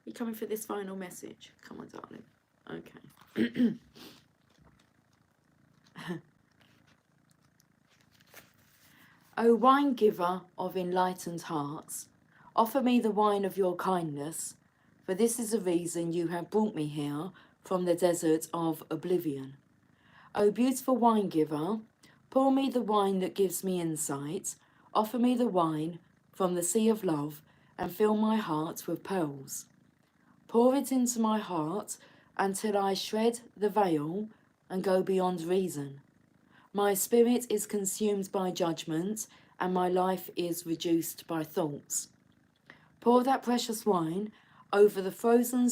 You coming for this final message? Come on, darling. Okay. O wine giver of enlightened hearts, offer me the wine of your kindness, for this is the reason you have brought me here from the desert of oblivion. O beautiful wine giver, pour me the wine that gives me insight, offer me the wine from the sea of love, and fill my heart with pearls. Pour it into my heart until I shred the veil and go beyond reason. My spirit is consumed by judgment, and my life is reduced by thoughts. Pour that precious wine over the frozen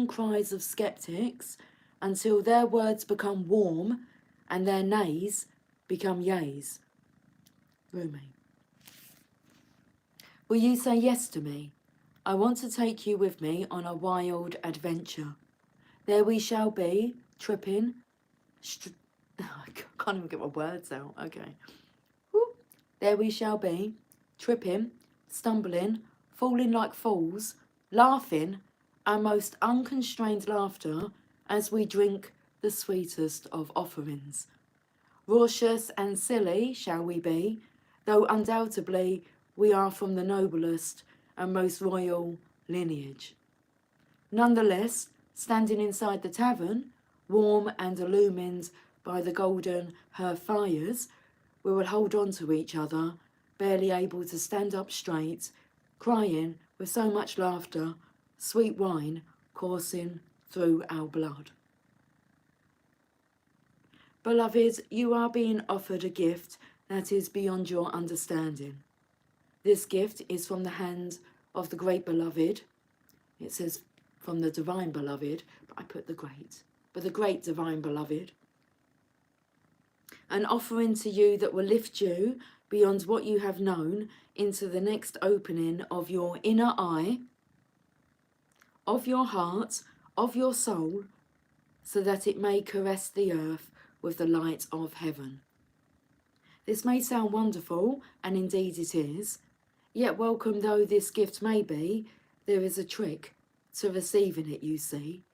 cries of skeptics until their words become warm and their nays become yays. Rumi. Will you say yes to me? I want to take you with me on a wild adventure. There we shall be, tripping, I can't even get my words out. Okay. Woo. There we shall be, tripping, stumbling, falling like fools, laughing, our most unconstrained laughter as we drink the sweetest of offerings. Raucous and silly shall we be, though undoubtedly we are from the noblest and most royal lineage. Nonetheless, standing inside the tavern, warm and illumined by the golden hearth fires, we will hold on to each other, barely able to stand up straight, crying with so much laughter, sweet wine coursing through our blood. Beloved, you are being offered a gift that is beyond your understanding. This gift is from the hand of the great beloved. It says from the divine beloved, but I put the great. But the great divine beloved. An offering to you that will lift you beyond what you have known into the next opening of your inner eye, of your heart, of your soul, so that it may caress the earth with the light of heaven. This may sound wonderful, and indeed it is, yet welcome though this gift may be, there is a trick to receiving it, you see.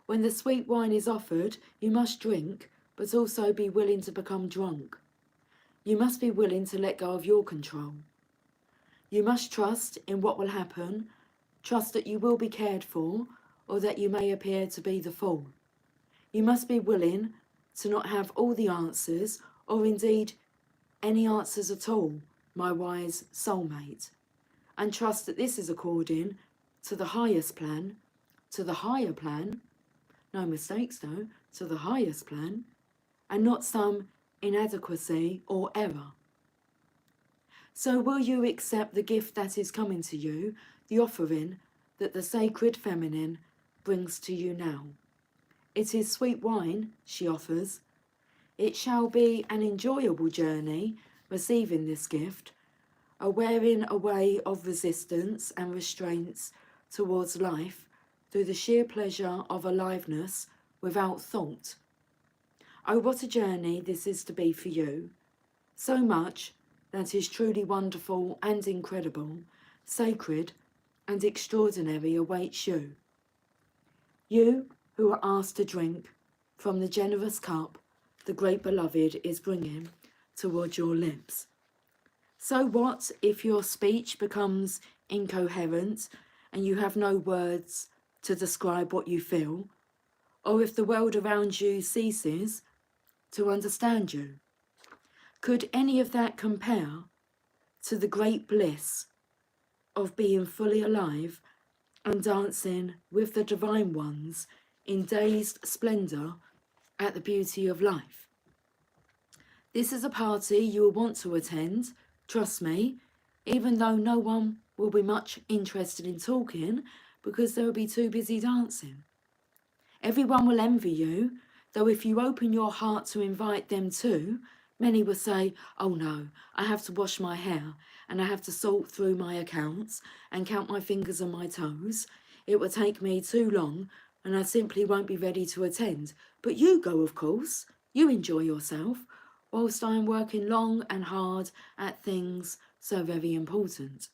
When the sweet wine is offered, you must drink, but also be willing to become drunk. You must be willing to let go of your control. You must trust in what will happen, trust that you will be cared for, or that you may appear to be the fool. You must be willing to not have all the answers, or indeed any answers at all, my wise soulmate, and trust that this is according to the highest plan, to the higher plan, no mistakes though, to the highest plan, and not some inadequacy or error. So will you accept the gift that is coming to you, the offering that the sacred feminine brings to you now? It is sweet wine she offers. It shall be an enjoyable journey receiving this gift, a wearing away of resistance and restraints towards life through the sheer pleasure of aliveness without thought. Oh, what a journey this is to be for you. So much that is truly wonderful and incredible, sacred and extraordinary awaits you. You who are asked to drink from the generous cup the great beloved is bringing towards your lips. So what if your speech becomes incoherent and you have no words to describe what you feel, or if the world around you ceases to understand you? Could any of that compare to the great bliss of being fully alive and dancing with the divine ones in dazed splendour at the beauty of life? This is a party you will want to attend, trust me, even though no one will be much interested in talking because they'll be too busy dancing. Everyone will envy you, though if you open your heart to invite them too, many will say, oh no, I have to wash my hair and I have to sort through my accounts and count my fingers and my toes. It will take me too long and I simply won't be ready to attend. But you go, of course. You enjoy yourself, whilst I am working long and hard at things so very important.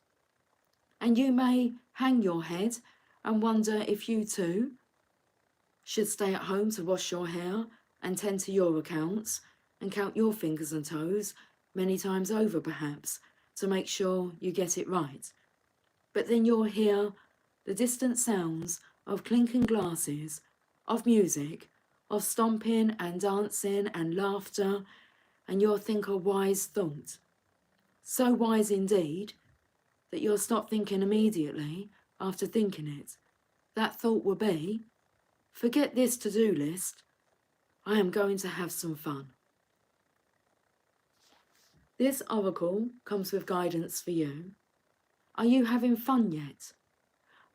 And you may hang your head and wonder if you too should stay at home to wash your hair and tend to your accounts and count your fingers and toes many times over perhaps to make sure you get it right. But then you'll hear the distant sounds of clinking glasses, of music, of stomping and dancing and laughter, and you'll think a wise thought. So wise indeed that you'll stop thinking immediately after thinking it. That thought will be, forget this to-do list, I am going to have some fun. This oracle comes with guidance for you. Are you having fun yet?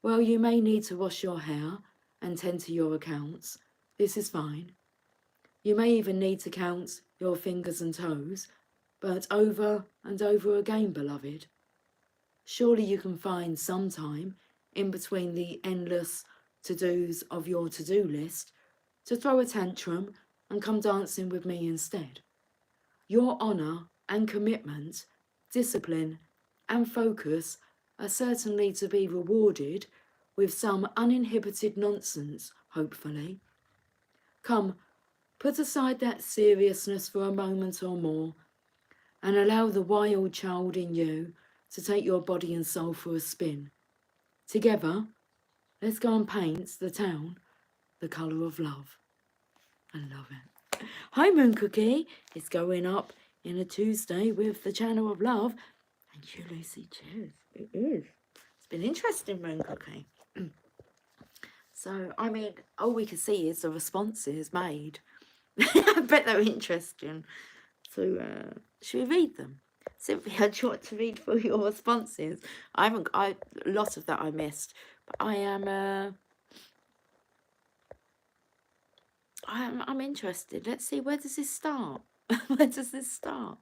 Well, you may need to wash your hair and tend to your accounts. This is fine. You may even need to count your fingers and toes, but over and over again, beloved. Surely you can find some time in between the endless to-dos of your to-do list to throw a tantrum and come dancing with me instead. Your honour and commitment, discipline and focus are certainly to be rewarded with some uninhibited nonsense, hopefully. Come, put aside that seriousness for a moment or more and allow the wild child in you to take your body and soul for a spin. Together, let's go and paint the town the colour of love. I love it. Hi Moon Cookie, it's going up in a Tuesday with the channel of love. Thank you, Lucy. Cheers. It is. It's been interesting, Moon Cookie. So, I mean, all we can see is the responses made. I bet they're interesting. So, should we read them? Cynthia, do you want to read through your responses? A lot of that I missed, but I'm interested. Let's see, where does this start? Where does this start?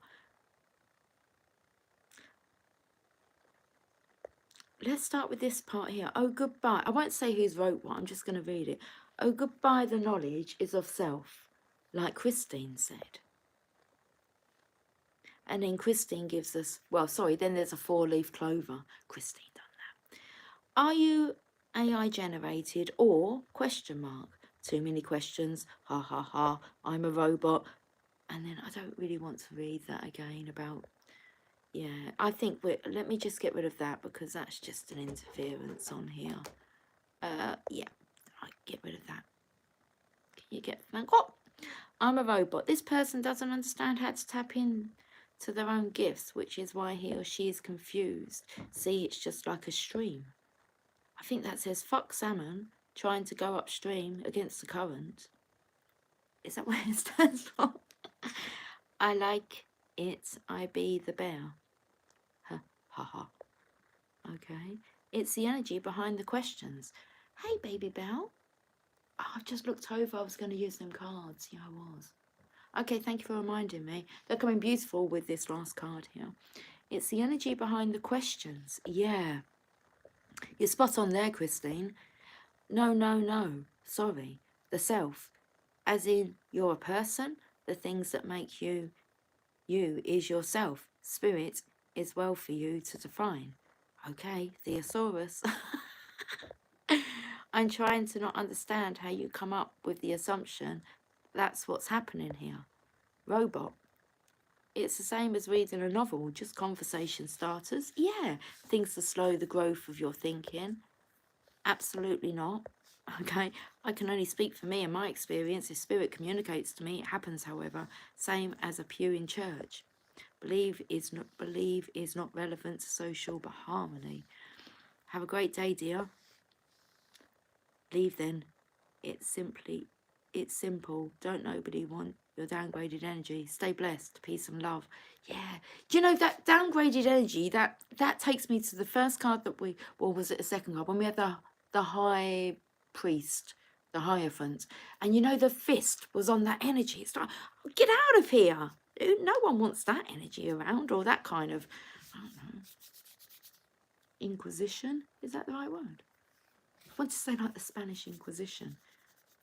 Let's start with this part here. Oh, goodbye. I won't say who's wrote what. I'm just going to read it. Oh, goodbye, the knowledge is of self, like Christine said. And then Christine gives us, well, sorry, then there's a 4-leaf clover. Christine done that. Are you AI generated or question mark? Too many questions. Ha, ha, ha. I'm a robot. And then I don't really want to read that again about... Yeah, I think let me just get rid of that because that's just an interference on here. Yeah, I get rid of that. Can you get that? Oh, I'm a robot. This person doesn't understand how to tap in to their own gifts, which is why he or she is confused. See, it's just like a stream. I think that says, fuck salmon, trying to go upstream against the current. Is that what it stands for? I like it, I be the bear. Ha ha. Okay. It's the energy behind the questions. Hey, baby Belle. Oh, I've just looked over. I was going to use them cards. Yeah, I was. Okay, thank you for reminding me. They're coming beautiful with this last card here. It's the energy behind the questions. Yeah. You're spot on there, Christine. No, no, no. Sorry. The self. As in, you're a person. The things that make you, you is yourself. Spirit is well for you to define. Okay, Theosaurus. I'm trying to not understand how you come up with the assumption that's what's happening here. Robot. It's the same as reading a novel, just conversation starters. Yeah, things to slow the growth of your thinking. Absolutely not. Okay, I can only speak for me and my experience. If spirit communicates to me, it happens. However, same as a pew in church. Believe is not relevant to social but harmony. Have a great day, dear. Leave then. It's simple. Don't nobody want your downgraded energy. Stay blessed. Peace and love. Yeah. Do you know that downgraded energy, that takes me to the first card that we, or was it a second card? When we had the high priest, the Hierophant. And you know the fist was on that energy. It's like, oh, get out of here. No one wants that energy around, or that kind of, I don't know, Inquisition. Is that the right word? I want to say like the Spanish Inquisition.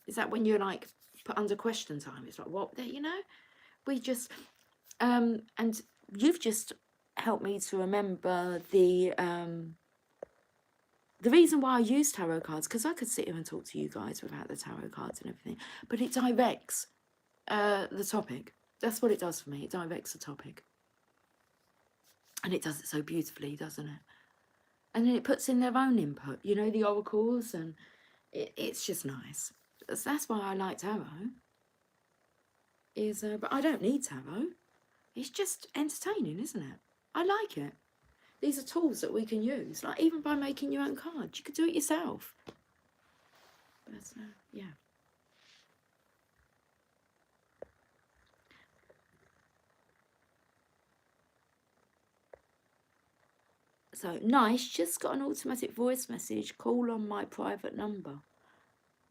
Is that when you're like put under question time? It's like, what? You know, we just, and you've just helped me to remember the reason why I use tarot cards, because I could sit here and talk to you guys without the tarot cards and everything, but it directs the topic. That's what it does for me. It directs the topic. And it does it so beautifully, doesn't it? And then it puts in their own input, you know, the oracles, and it's just nice. That's why I like tarot. But I don't need tarot. It's just entertaining, isn't it? I like it. These are tools that we can use, like even by making your own cards. You could do it yourself. But, yeah. So, nice, just got an automatic voice message. Call on my private number.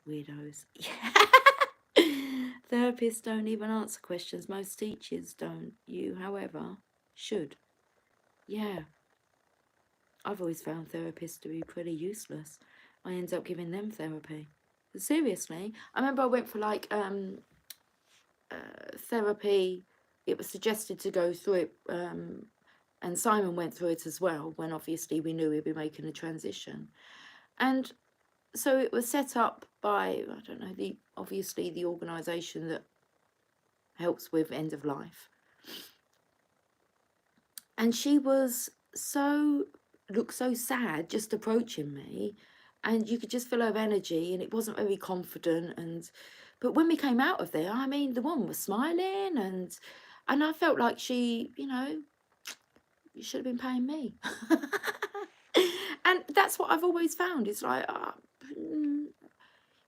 Weirdos. Yeah. Therapists don't even answer questions. Most teachers don't. You, however, should. Yeah. I've always found therapists to be pretty useless. I end up giving them therapy. Seriously. I remember I went for like therapy. It was suggested to go through it, and Simon went through it as well, when obviously we knew we'd be making a transition. And so it was set up by, I don't know, obviously the organisation that helps with end of life. And she was looked so sad just approaching me, and you could just feel her energy, and it wasn't very confident. But when we came out of there, I mean, the woman was smiling, and I felt like she, you know, you should have been paying me. And that's what I've always found. It's like,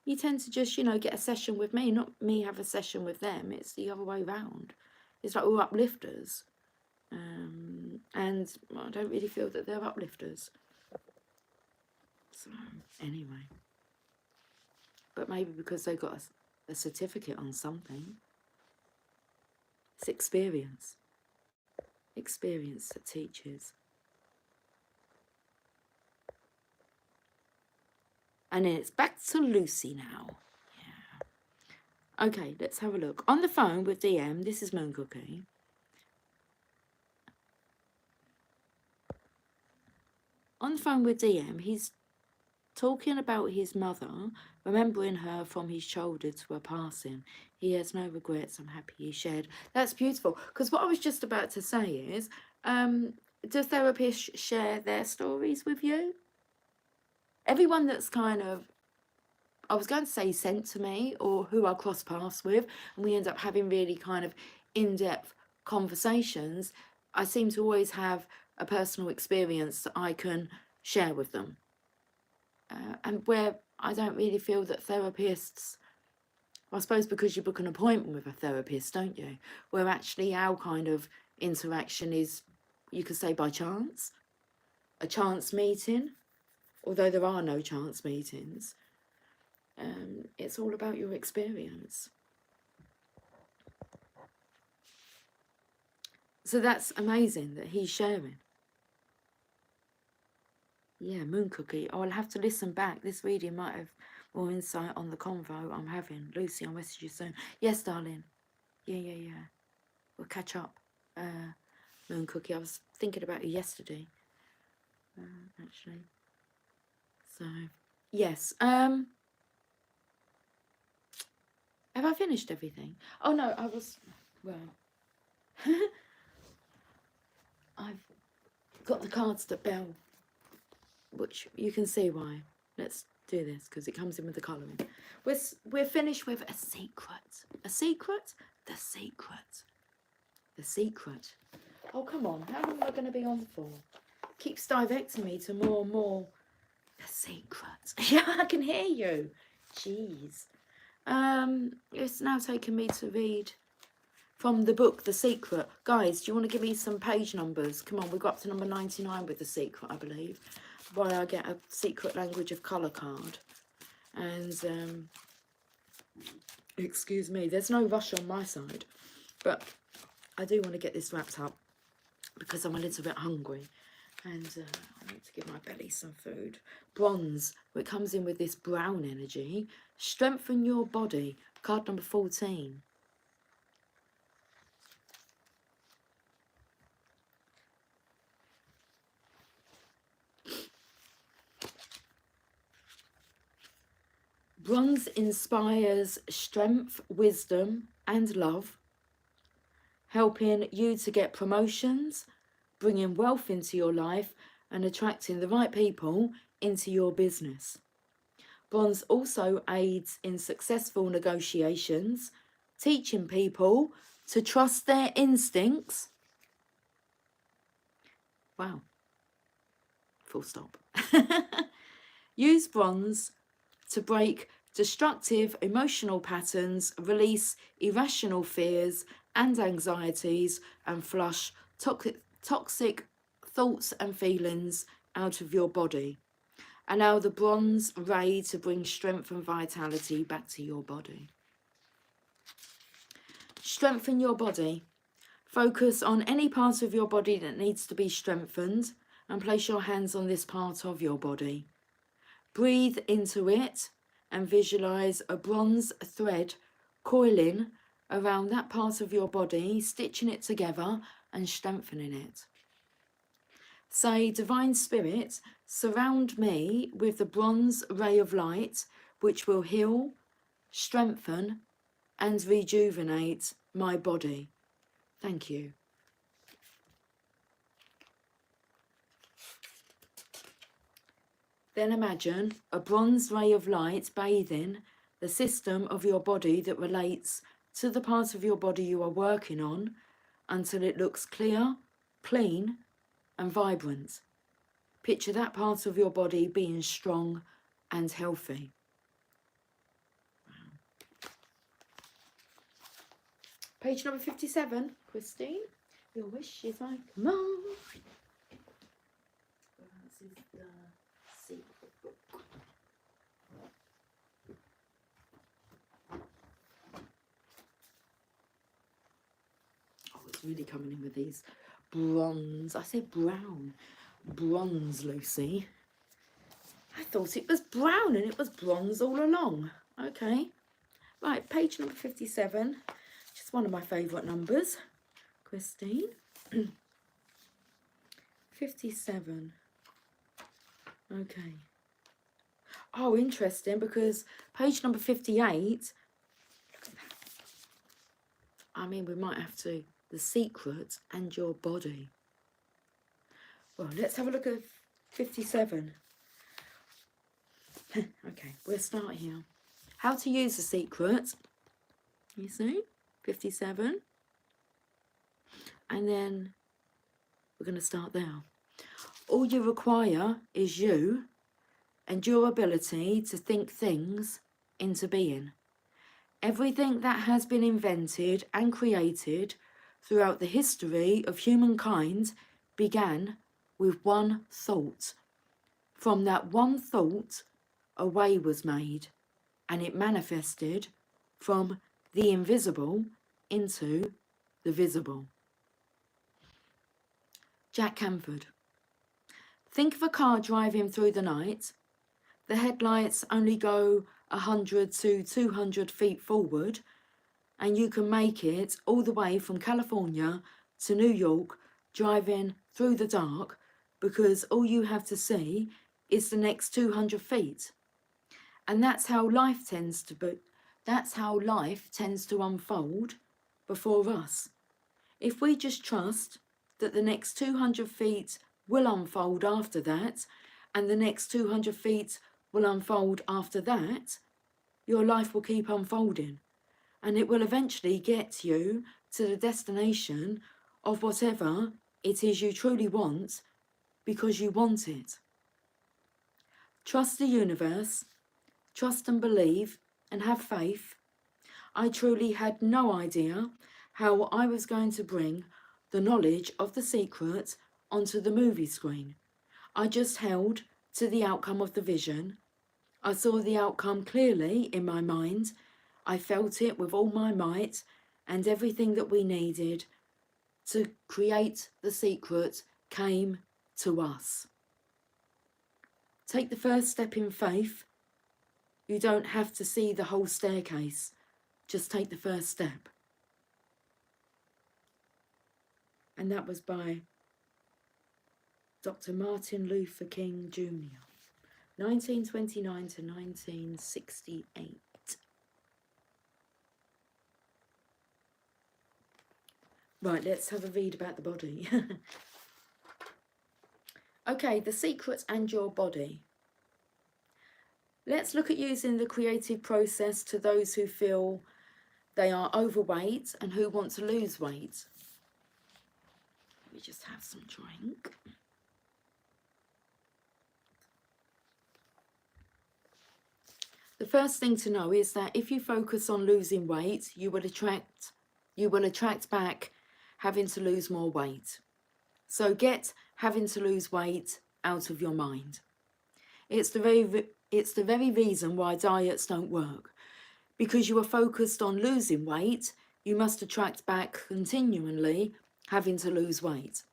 you tend to just, you know, get a session with me, not me have a session with them. It's the other way around. It's like we're uplifters. And I don't really feel that they're uplifters. So, anyway. But maybe because they got a certificate on something. It's experience. Experience that teaches. And then it's back to Lucy now. Yeah. Okay, let's have a look. On the phone with DM, this is Moon Cookie. On the phone with DM, he's talking about his mother, remembering her from his childhood to her passing. He has no regrets. I'm happy he shared. That's beautiful. Because what I was just about to say is, do therapists share their stories with you? Everyone that's kind of, I was going to say sent to me, or who I cross paths with, and we end up having really kind of in-depth conversations, I seem to always have a personal experience that I can share with them. And where I don't really feel that therapists, I suppose because you book an appointment with a therapist, don't you? Where actually our kind of interaction is, you could say, by chance. A chance meeting, although there are no chance meetings. It's all about your experience. So that's amazing that he's sharing. Yeah, Moon Cookie. I'll have to listen back. This reading might have more insight on the convo I'm having. Lucy, I'll message you soon. Yes, darling. Yeah. We'll catch up. Moon Cookie. I was thinking about you yesterday. Actually. So, yes. Have I finished everything? Oh, no, I was... Well... I've got the cards that bell, which you can see why. let's do this because it comes in with the colouring. We're finished with a secret. A secret? The secret. The secret. Oh, come on. How long am I going to be on for? Keeps directing me to more and more. The secret. Yeah, I can hear you. Jeez. It's now taking me to read from the book The Secret. Guys, do you want to give me some page numbers? Come on, we got up to number 99 with The Secret, I believe. Why I get a secret language of colour card. And excuse me, there's no rush on my side, but I do want to get this wrapped up because I'm a little bit hungry and I need to give my belly some food. Bronze, it comes in with this brown energy. Strengthen your body, card number 14. Bronze inspires strength, wisdom and love, helping you to get promotions, bringing wealth into your life and attracting the right people into your business. Bronze also aids in successful negotiations, teaching people to trust their instincts. Wow. Full stop. Use bronze to break destructive emotional patterns, release irrational fears and anxieties, and flush toxic thoughts and feelings out of your body. Allow the bronze ray to bring strength and vitality back to your body. Strengthen your body. Focus on any part of your body that needs to be strengthened and place your hands on this part of your body. Breathe into it and visualize a bronze thread coiling around that part of your body, stitching it together and strengthening it. Say, Divine Spirit, surround me with the bronze ray of light, which will heal, strengthen, and rejuvenate my body. Thank you. Then imagine a bronze ray of light bathing the system of your body that relates to the part of your body you are working on until it looks clear, clean, and vibrant. Picture that part of your body being strong and healthy. Wow. Page number 57, Christine. Your wish is my command. This is the secret book. Oh, it's really coming in with these bronze. I said brown. Bronze, Lucy. I thought it was brown and it was bronze all along. Okay. Right, page number 57. Just one of my favourite numbers. Christine. 57. Okay. Oh, interesting, because page number 58, look at that. I mean, we might have to, the secret and your body. Well, let's have a look at 57. Okay, we'll start here. How to use the secret. You see? 57. And then we're going to start there. All you require is you and your ability to think things into being. Everything that has been invented and created throughout the history of humankind began with one thought. From that one thought, a way was made, and it manifested from the invisible into the visible. Jack Canford. Think of a car driving through the night. The headlights only go 100 to 200 feet forward, and you can make it all the way from California to New York driving through the dark, because all you have to see is the next 200 feet. And that's how life tends to be. That's how life tends to unfold before us. If we just trust that the next 200 feet will unfold after that, and the next 200 feet will unfold after that, your life will keep unfolding. And it will eventually get you to the destination of whatever it is you truly want, because you want it. Trust the universe, trust and believe, and have faith. I truly had no idea how I was going to bring the knowledge of The Secret onto the movie screen. I just held to the outcome of the vision. I saw the outcome clearly in my mind. I felt it with all my might, and everything that we needed to create The Secret came to us. Take the first step in faith. You don't have to see the whole staircase. Just take the first step. And that was by Dr. Martin Luther King Jr., 1929 to 1968. Right, let's have a read about the body. Okay, the secret and your body. Let's look at using the creative process to those who feel they are overweight and who want to lose weight. Let me just have some drink. The first thing to know is that if you focus on losing weight, you will attract back having to lose more weight. So get having to lose weight out of your mind. It's the very reason why diets don't work. Because you are focused on losing weight, you must attract back continually having to lose weight.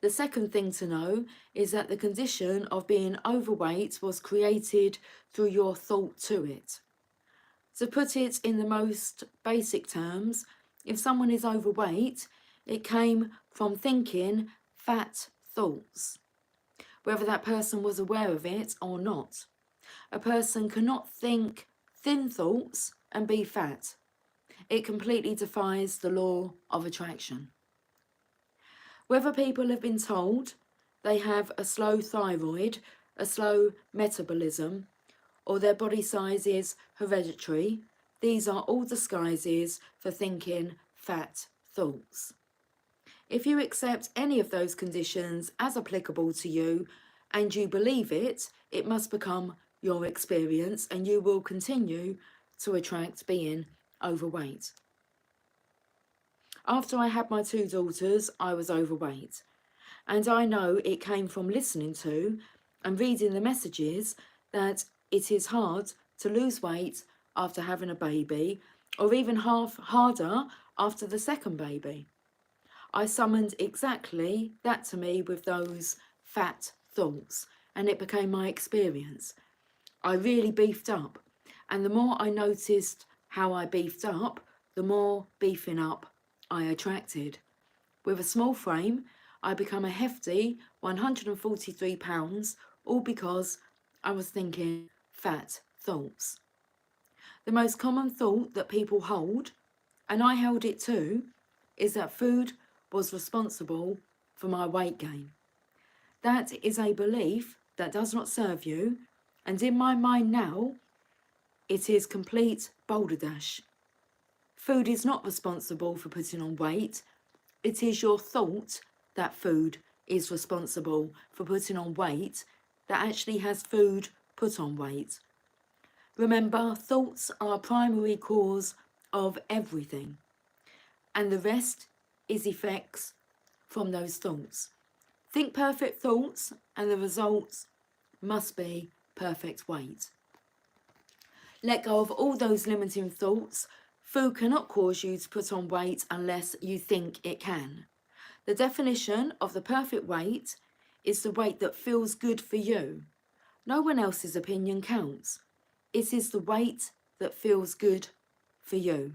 The second thing to know is that the condition of being overweight was created through your thought to it. To put it in the most basic terms, if someone is overweight, it came from thinking fat thoughts, whether that person was aware of it or not. A person cannot think thin thoughts and be fat. It completely defies the law of attraction. Whether people have been told they have a slow thyroid, a slow metabolism, or their body size is hereditary, these are all disguises for thinking fat thoughts. If you accept any of those conditions as applicable to you and you believe it, it must become your experience and you will continue to attract being overweight. After I had my 2 daughters, I was overweight. And I know it came from listening to and reading the messages that it is hard to lose weight after having a baby, or even harder after the second baby. I summoned exactly that to me with those fat thoughts, and it became my experience. I really beefed up, and the more I noticed how I beefed up, the more beefing up I attracted. With a small frame, I become a hefty 143 pounds, all because I was thinking fat thoughts. The most common thought that people hold, and I held it too, is that food was responsible for my weight gain. That is a belief that does not serve you, and in my mind now, it is complete balderdash. Food is not responsible for putting on weight. It is your thought that food is responsible for putting on weight that actually has food put on weight. Remember, thoughts are a primary cause of everything, and the rest is effects from those thoughts. Think perfect thoughts, and the results must be perfect weight. Let go of all those limiting thoughts. Food cannot cause you to put on weight unless you think it can. The definition of the perfect weight is the weight that feels good for you. No one else's opinion counts. It is the weight that feels good for you.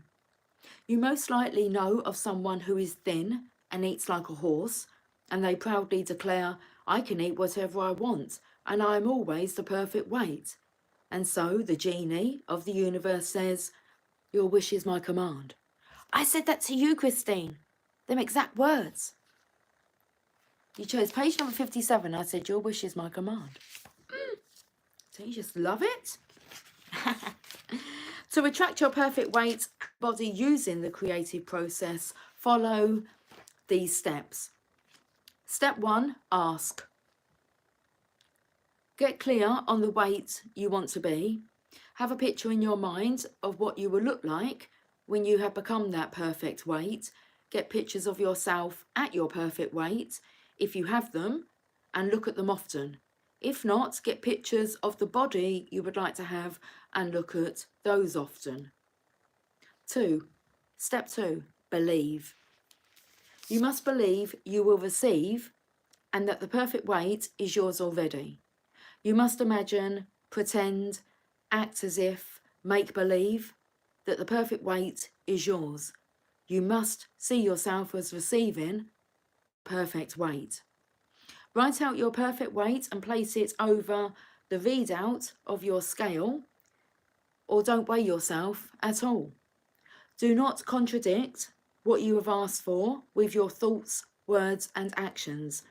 You most likely know of someone who is thin and eats like a horse, and they proudly declare, "I can eat whatever I want, and I am always the perfect weight." And so the genie of the universe says, "Your wish is my command." I said that to you, Christine. Them exact words. You chose page number 57. I said, "Your wish is my command." So you just love it. To attract your perfect weight body using the creative process, follow these steps. Step 1, ask. Get clear on the weight you want to be. Have a picture in your mind of what you will look like when you have become that perfect weight. Get pictures of yourself at your perfect weight, if you have them, and look at them often. If not, get pictures of the body you would like to have and look at those often. Step 2, believe. You must believe you will receive and that the perfect weight is yours already. You must imagine, pretend, act as if, make believe that the perfect weight is yours. You must see yourself as receiving perfect weight. Write out your perfect weight and place it over the readout of your scale, or don't weigh yourself at all. Do not contradict what you have asked for with your thoughts, words and actions.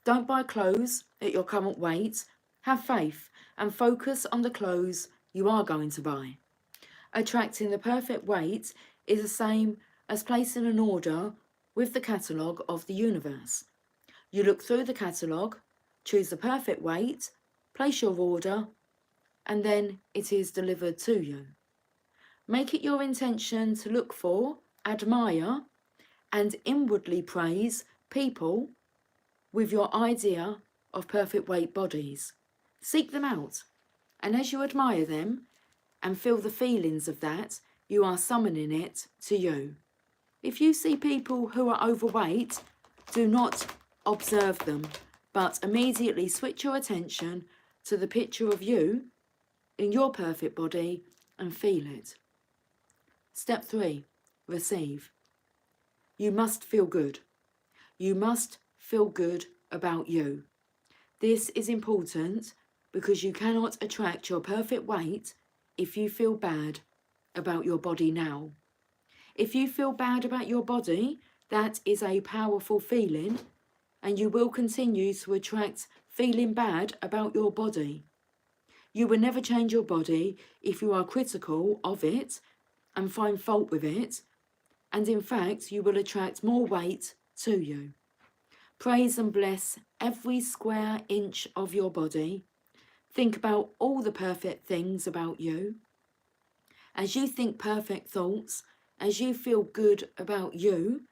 Don't buy clothes at your current weight. Have faith and focus on the clothes you are going to buy. Attracting the perfect weight is the same as placing an order with the catalogue of the universe. You look through the catalogue, choose the perfect weight, place your order, and then it is delivered to you. Make it your intention to look for, admire, and inwardly praise people with your idea of perfect weight bodies. Seek them out, and as you admire them and feel the feelings of that, you are summoning it to you. If you see people who are overweight, do not observe them, but immediately switch your attention to the picture of you in your perfect body and feel it. Step 3, receive. You must feel good. You must feel good about you. This is important because you cannot attract your perfect weight if you feel bad about your body now. If you feel bad about your body, that is a powerful feeling, and you will continue to attract feeling bad about your body. You will never change your body if you are critical of it and find fault with it, and in fact, you will attract more weight to you. Praise and bless every square inch of your body. Think about all the perfect things about you. As you think perfect thoughts, as you feel good about you,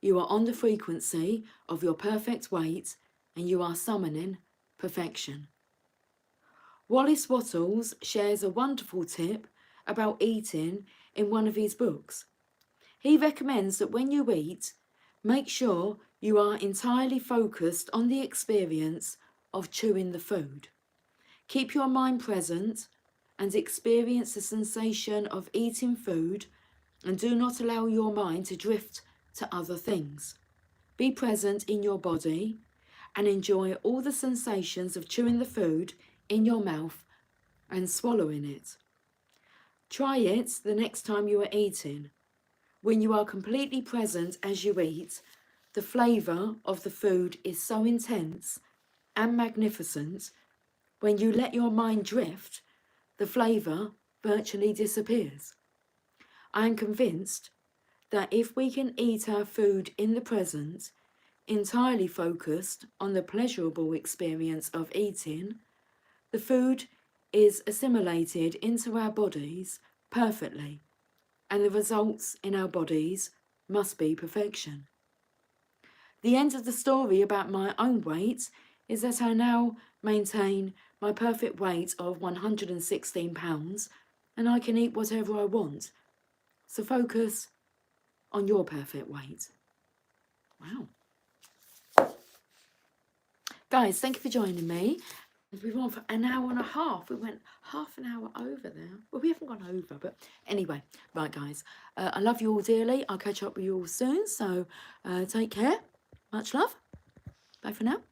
you are on the frequency of your perfect weight and you are summoning perfection. Wallace Wattles shares a wonderful tip about eating in one of his books. He recommends that when you eat, make sure you are entirely focused on the experience of chewing the food. Keep your mind present and experience the sensation of eating food, and do not allow your mind to drift to other things. Be present in your body and enjoy all the sensations of chewing the food in your mouth and swallowing it. Try it the next time you are eating. When you are completely present as you eat, the flavour of the food is so intense and magnificent. When you let your mind drift, the flavour virtually disappears. I am convinced that if we can eat our food in the present, entirely focused on the pleasurable experience of eating, the food is assimilated into our bodies perfectly, and the results in our bodies must be perfection. The end of the story about my own weight is that I now maintain my perfect weight of 116 pounds and I can eat whatever I want. So focus on your perfect weight. Wow. Guys, thank you for joining me. We went for an hour and a half. We went half an hour over there. Well, we haven't gone over, but anyway. Right, guys. I love you all dearly. I'll catch up with you all soon. So take care. Much love. Bye for now.